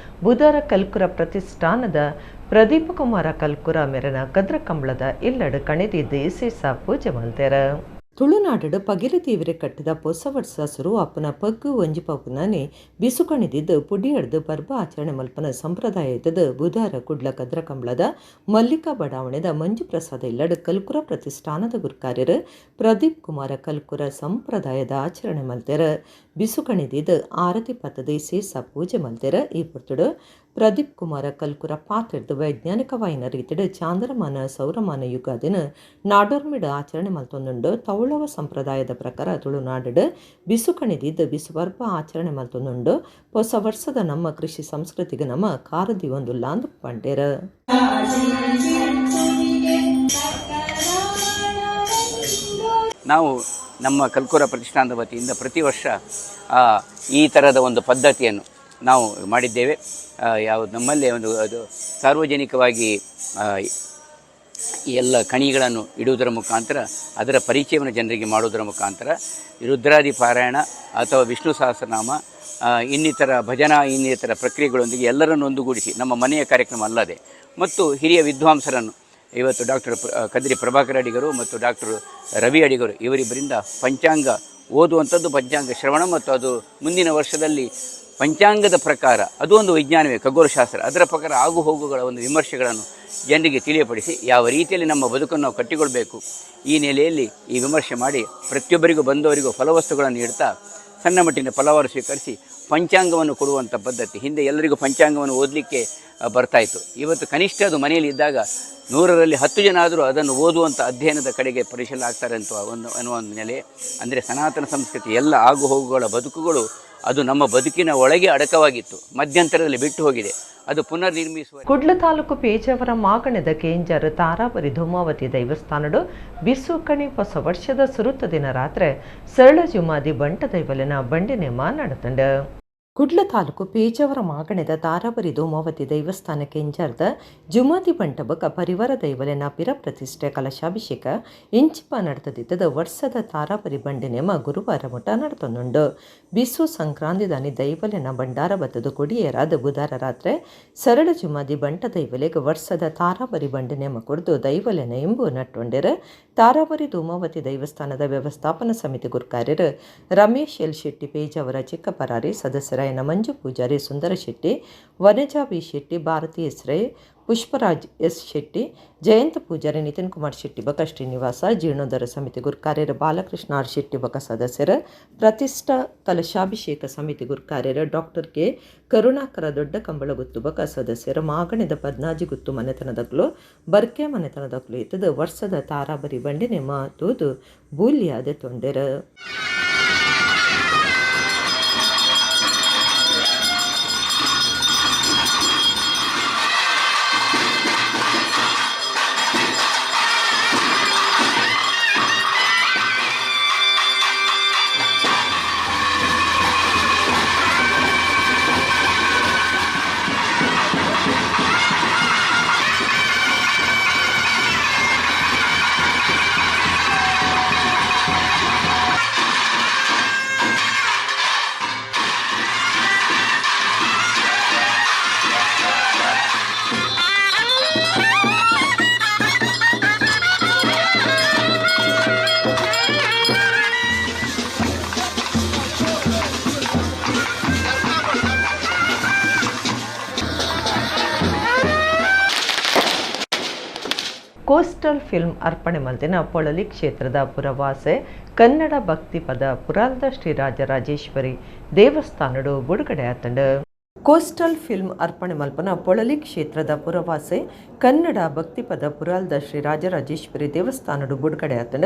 S1: ಬುಧರ ಕಲ್ಕುರ ಪ್ರತಿಷ್ಠಾನದ ಪ್ರದೀಪ ಕುಮಾರ ಕಲ್ಕುರ ಮೆರನ ಕದ್ರ ಕಂಬಳದ ಇಲ್ಲಡು ಕಣಿದಿದ್ದು ಇಸೇಸ ಪೂಜೆ ಮಲ್ತೆರ. ತುಳುನಾಡು ಪಗಿಲು ದೇವರೆ ಕಟ್ಟದ ಹೊಸ ವರ್ಷ ಸುರುವಾಪನ ಪಗ್ಗು ಒಂಜಿಪುನನೆ ಬಿಸುಕಣಿದಿದ್ದು ಪುಡಿಯಡ್ದು ಪರ್ಬ ಆಚರಣೆ ಮಲ್ಪನ ಸಂಪ್ರದಾಯ ಇದ್ದದು ಬುಧರ ಕುಡ್ಲ ಕದ್ರ ಕಂಬಳದ ಮಲ್ಲಿಕಾ ಬಡಾವಣೆದ ಮಂಜು ಪ್ರಸಾದ ಇಲ್ಲಡು ಕಲ್ಕುರ ಪ್ರತಿಷ್ಠಾನದ ಗುರುಕಾರ್ಯರು ಪ್ರದೀಪ್ ಕುಮಾರ ಕಲ್ಕುರ ಸಂಪ್ರದಾಯದ ಆಚರಣೆ ಮಲ್ತೆರ. ಬಿಸುಕಣಿದಿದ್ದು ಆರತಿ ಪತ್ತದ ಸೇಸ ಪೂಜೆ ಮಲ್ತೆರ. ಈ ಪೊರ್ತುಡು ಪ್ರದೀಪ್ ಕುಮಾರ ಕಲ್ಕುರ ಪಾತ್ರೆಡ್ದು ವೈಜ್ಞಾನಿಕವಾಯಿನ ರೀತಿಡು ಚಾಂದ್ರಮಾನ ಸೌರಮಾನ ಯುಗಾದಿನ ನಾಡೋರ್ಮಿಡ ಆಚರಣೆ ಮಲ್ತೊಂದುಂಡು ತೌಳವ ಸಂಪ್ರದಾಯದ ಪ್ರಕಾರ ತುಳುನಾಡು ಬಿಸುಕಣಿದಿದ್ದು ಬಿಸುವರ್ಪ ಆಚರಣೆ ಮಲ್ತೊಂದುಂಡು ಹೊಸ ವರ್ಷದ ನಮ್ಮ ಕೃಷಿ ಸಂಸ್ಕೃತಿಗೆ ನಮ್ಮ ಕಾರದಿ ಒಂದು ಲಾಂದು ಪಂಡೇರ.
S12: ನಾವು ನಮ್ಮ ಕಲ್ಕುರ ಪ್ರತಿಷ್ಠಾನದ ವತಿಯಿಂದ ಪ್ರತಿ ವರ್ಷ ಈ ಥರದ ಒಂದು ಪದ್ಧತಿಯನ್ನು ನಾವು ಮಾಡಿದ್ದೇವೆ. ಯಾವುದು ನಮ್ಮಲ್ಲೇ ಒಂದು ಅದು ಸಾರ್ವಜನಿಕವಾಗಿ ಎಲ್ಲ ಕಣಿಗಳನ್ನು ಇಡುವುದರ ಮುಖಾಂತರ ಅದರ ಪರಿಚಯವನ್ನು ಜನರಿಗೆ ಮಾಡುವುದರ ಮುಖಾಂತರ ರುದ್ರಾದಿ ಪಾರಾಯಣ ಅಥವಾ ವಿಷ್ಣು ಸಹಸ್ರನಾಮ ಇನ್ನಿತರ ಭಜನಾ ಇನ್ನಿತರ ಪ್ರಕ್ರಿಯೆಗಳೊಂದಿಗೆ ಎಲ್ಲರನ್ನು ಒಂದುಗೂಡಿಸಿ ನಮ್ಮ ಮನೆಯ ಕಾರ್ಯಕ್ರಮ ಅಲ್ಲದೆ ಮತ್ತು ಹಿರಿಯ ವಿದ್ವಾಂಸರನ್ನು ಇವತ್ತು ಡಾಕ್ಟರ್ ಕದ್ರಿ ಪ್ರಭಾಕರ್ ಅಡಿಗರು ಮತ್ತು ಡಾಕ್ಟರ್ ರವಿ ಅಡಿಗರು ಇವರಿಬ್ಬರಿಂದ ಪಂಚಾಂಗ ಓದುವಂಥದ್ದು, ಪಂಚಾಂಗ ಶ್ರವಣ ಮತ್ತು ಅದು ಮುಂದಿನ ವರ್ಷದಲ್ಲಿ ಪಂಚಾಂಗದ ಪ್ರಕಾರ ಅದು ಒಂದು ವಿಜ್ಞಾನವೇ ಖಗೋಳಶಾಸ್ತ್ರ, ಅದರ ಪ್ರಕಾರ ಆಗು ಹೋಗುಗಳ ಒಂದು ವಿಮರ್ಶೆಗಳನ್ನು ಜನರಿಗೆ ತಿಳಿಯಪಡಿಸಿ ಯಾವ ರೀತಿಯಲ್ಲಿ ನಮ್ಮ ಬದುಕನ್ನು ನಾವು ಕಟ್ಟಿಕೊಳ್ಬೇಕು ಈ ನೆಲೆಯಲ್ಲಿ ಈ ವಿಮರ್ಶೆ ಮಾಡಿ ಪ್ರತಿಯೊಬ್ಬರಿಗೂ ಬಂದವರಿಗೂ ಫಲವಸ್ತುಗಳನ್ನು ನೀಡ್ತಾ ಸಣ್ಣ ಮಟ್ಟಿನ ಫಲವಾರು ಸ್ವೀಕರಿಸಿ ಪಂಚಾಂಗವನ್ನು ಕೊಡುವಂಥ ಪದ್ಧತಿ ಹಿಂದೆ ಎಲ್ಲರಿಗೂ ಪಂಚಾಂಗವನ್ನು ಓದಲಿಕ್ಕೆ ಬರ್ತಾಯಿತ್ತು. ಇವತ್ತು ಕನಿಷ್ಠ ಅದು ಮನೆಯಲ್ಲಿ ಇದ್ದಾಗ 100ರಲ್ಲಿ 10 ಜನ ಆದರೂ ಅದನ್ನು ಓದುವಂಥ ಅಧ್ಯಯನದ ಕಡೆಗೆ ಪರಿಶೀಲನೆ ಆಗ್ತಾರೆ ಅನ್ನುವ ಒಂದು ನೆಲೆ. ಅಂದರೆ ಸನಾತನ ಸಂಸ್ಕೃತಿ ಎಲ್ಲ ಆಗು ಹೋಗುಗಳ ಬದುಕುಗಳು ಅದು ನಮ್ಮ ಬದುಕಿನ ಒಳಗೆ ಅಡಕವಾಗಿತ್ತು, ಮಧ್ಯಂತರದಲ್ಲಿ ಬಿಟ್ಟು ಹೋಗಿದೆ, ಅದು ಪುನರ್ ನಿರ್ಮಿಸುವ.
S1: ಕುಡ್ಲ ತಾಲೂಕು ಪೇಜಾವರ ಮಾಗಣದ ಕೇಂಜರ್ ತಾರಾವರಿ ಧೂಮಾವತಿ ದೈವಸ್ಥಾನಡು ಬಿಸುಕಣಿ ಹೊಸ ವರ್ಷದ ಸುರುತ್ತ ದಿನ ರಾತ್ರಿ ಸರಳ ಜುಮಾದಿ ಬಂಟ ದೈವಲಿನ ಬಂಡಿ ನೇಮ ನಡೆತಂಡ. ಕುಡ್ಲ ತಾಲೂಕು ಪೇಜಾವರ ಮಾಗಣದ ತಾರಾವರಿ ಧೂಮಾವತಿ ದೈವಸ್ಥಾನಕ್ಕೆ ಇಂಜಾರ್ದ ಜುಮಾದಿ ಬಂಟಬಕ ಪರಿವಾರ ದೈವಲೆನ ಪಿರ ಪ್ರತಿಷ್ಠೆ ಕಲಶಾಭಿಷೇಕ ಇಂಚಿಪ ನಡೆದಿದ್ದ ವರ್ಷದ ತಾರಾವರಿ ಬಂಡಿ ನೇಮ ಗುರುವಾರ ಮುಟ ನಡೆತೊಂದುಂಡು. ಬಿಸು ಸಂಕ್ರಾಂತಿ ದಾನಿ ದೈವಲೆನ ಭಂಡಾರ ಬತ್ತದು ಕೊಡಿಯೇರಾದ ಬುಧವಾರ ರಾತ್ರಿ ಸರಳ ಜುಮಾದಿ ಬಂಟ ದೈವಲೆಗೆ ವರ್ಷದ ತಾರಾವರಿ ಬಂಡಿ ನೇಮ ಕುಡಿದು ದೈವಲೆನ ಎಂಬು ನಟ್ಟೊಂಡಿರ ತಾರಾವರಿ ಧೂಮಾವತಿ ದೈವಸ್ಥಾನದ ವ್ಯವಸ್ಥಾಪನಾ ಸಮಿತಿ ಗುರುಕಾರ್ಯರು ರಮೇಶ್ ಎಲ್ ಶೆಟ್ಟಿ ಪೇಜಾವರ ಚಿಕ್ಕಪರಾರಿ ಸದಸ್ಯರ Manju Poojary Sundara Shetty, Vanaja B Shetty, Bharathi S Rai, Pushparaj S Shetty, Jayanta Poojary, Nitin Kumar Shetty ಬಕ ಶ್ರೀನಿವಾಸ, ಜೀರ್ಣೋದ್ಧಾರ ಸಮಿತಿ ಗುರುಕಾರ್ಯರು ಬಾಲಕೃಷ್ಣ ಆರ್ ಶೆಟ್ಟಿ ಬಕ ಸದಸ್ಯರ, ಪ್ರತಿಷ್ಠಾ ಕಲಶಾಭಿಷೇಕ ಸಮಿತಿ ಗುರುಕಾರ್ಯರು ಡಾಕ್ಟರ್ ಕೆ ಕರುಣಾಕರ ದೊಡ್ಡ ಕಂಬಳಗುತ್ತು ಬಕ ಸದಸ್ಯರು, ಮಾಗಣದ ಪದ್ನಾಜಿ ಗುತ್ತು ಮನೆತನದಕ್ಕಲು ಬರ್ಕೆ ಮನೆತನದಕ್ಕಲು ಇತ್ತದ ವರ್ಷದ ತಾರಾಬರಿ ಬಂಡಿ ನೇಮ ತೂದು ಬೂಲ್ಯಾದೆ ತೊಂಡೆರ. ಕೋಸ್ಟಲ್ ಫಿಲ್ಮ್ ಅರ್ಪಣೆ ಮಲ್ದಿನ ಪೊಳಲಿ ಕ್ಷೇತ್ರದ ಪುರವಾಸೆ ಕನ್ನಡ ಭಕ್ತಿ ಪದ ಪುರಾಲ್ದ ಶ್ರೀ ರಾಜರಾಜೇಶ್ವರಿ ದೇವಸ್ಥಾನಡು ಬಿಡುಗಡೆ ಆತಂಡ. ಕೋಸ್ಟಲ್ ಫಿಲ್ಮ್ ಅರ್ಪಣೆ ಮಲ್ಪನ ಪೊಳಲಿ ಕ್ಷೇತ್ರದ ಪುರವಾಸೆ ಕನ್ನಡ ಭಕ್ತಿ ಪದ ಪುರಾಲ್ದ ಶ್ರೀ ರಾಜರಾಜೇಶ್ವರಿ ದೇವಸ್ಥಾನಡು ಬಿಡುಗಡೆ ಆತಂಡ.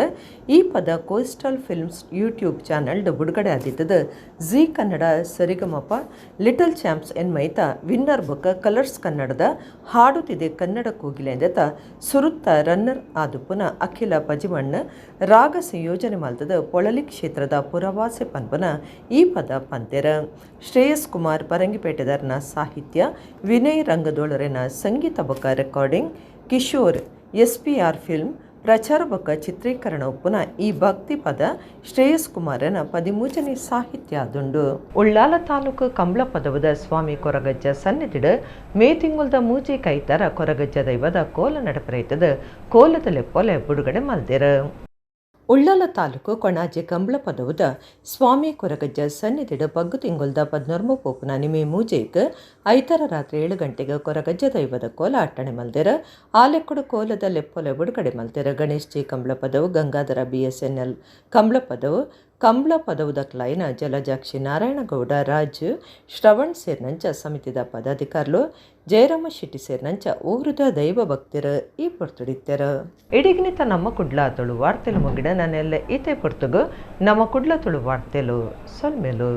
S1: ಈ ಪದ ಕೋಸ್ಟಲ್ ಫಿಲ್ಮ್ಸ್ ಯೂಟ್ಯೂಬ್ ಚಾನಲ್ ಬಿಡುಗಡೆ ಆದಿತ್ತದ Zee Kannada Sa Re Ga Ma Pa little champs ಎನ್ಮೈತ ವಿನ್ನರ್ ಬುಕ್ ಕಲರ್ಸ್ ಕನ್ನಡದ ಹಾಡುತ್ತಿದೆ ಕನ್ನಡ ಕೋಗಿಲೆ ಎಂದತ ಸುರುತ್ತ ರನ್ನರ್ ಆದು ಪುನಃ ಅಖಿಲ ಪಜಿಮಣ್ಣ ರಾಗ ಸಂಯೋಜನೆ ಮಲ್ತದ ಪೊಳಲಿ ಕ್ಷೇತ್ರದ ಪುರವಾಸೆ ಪನ್ಪನ ಈ ಪದ ಪಂತೆರ. ಶ್ರೇಯಸ್ ಕುಮಾರ್ ಪರಂಗಿಪೇಟೆದರ್ನ ಸಾಹಿತ್ಯ, ವಿನಯ್ ರಂಗದೋಳರಿನ ಸಂಗೀತ ಬೊಕ್ಕ ರೆಕಾರ್ಡಿಂಗ್, ಕಿಶೋರ್ SPR ಫಿಲ್ಮ್ ಪ್ರಚಾರ ಬೊಕ್ಕ ಚಿತ್ರೀಕರಣ ಉಪ್ಪುನ ಈ ಭಕ್ತಿ ಪದ ಶ್ರೇಯಸ್ ಕುಮಾರನ 13ನೇ ಸಾಹಿತ್ಯ ಆದುಂಡು. ಉಳ್ಳಾಲ ತಾಲೂಕು ಕಂಬ್ಳ ಪದವದ ಸ್ವಾಮಿ ಕೊರಗಜ್ಜ ಸನ್ನಿಧಿಡ ಮೇ ತಿಂಗುಲ್ದ ಮೂಜೆ ಕೈತರ ಕೊರಗಜ್ಜ ದೈವದ ಕೋಲ ನಡಪರೈತದ ಕೋಲದ ಲೆಪ್ಪೊಲೆ ಬಿಡುಗಡೆ ಮಲ್ದೇರ. ಉಳ್ಳಾಲ ತಾಲೂಕು ಕೊಣಾಜೆ ಕಂಬ್ಳ ಪದವದ ಸ್ವಾಮಿ ಕೊರಗಜ್ಜ ಸನ್ನಿಧಿಡ ಪಗ್ಗು ತಿಂಗುಲ್ದ 14 ಪೋಪುನ ನಿಮೆ ಮೂಜೆಗ್ ಐತರ ರಾತ್ರಿ 7 ಗಂಟೆಗೆ ಕೊರಗಜ್ಜ ದೈವದ ಕೋಲ ಅಟ್ಟಣೆ ಮಲ್ದೇರ. ಆಲೆಕ್ಕುಡು ಕೋಲದ ಲೆಪ್ಪೊಲೆ ಬಿಡುಗಡೆ ಮಲ್ದೇರ. ಗಣೇಶ್ ಜಿ ಕಂಬ್ಳ ಪದವು, ಗಂಗಾಧರ BSNL ಕಂಬ್ಳ ಪದವು, ಕಂಬ್ಳ ಪದವುದ ಕ್ಲೈನ ಜಲಜಾಕ್ಷಿ ನಾರಾಯಣಗೌಡ ರಾಜು ಶ್ರವಣ್ ಸೇರ್ನಂಚ ಸಮಿತಿದ ಪದಾಧಿಕಾರುಲು ಜಯರಾಮ ಶೆಟ್ಟಿ ಸೇರ್ನಂಚ ಊರುದ ದೈವ ಭಕ್ತಿರ ಈ ಪೊರ್ತುಡಿತ್ತರ. ಇಡಿಗಿನಿತ ನಮ್ಮ ಕುಡ್ಲ ತುಳು ವಾರ್ತೆಲು ಮುಗಿಡ ನಾನೆಲ್ಲ ಈತೆ ಪೊರ್ತುಗು ನಮ್ಮ ಕುಡ್ಲ ತುಳು ವಾರ್ತೆಲು ಸೊಲ್ಮೆಲು.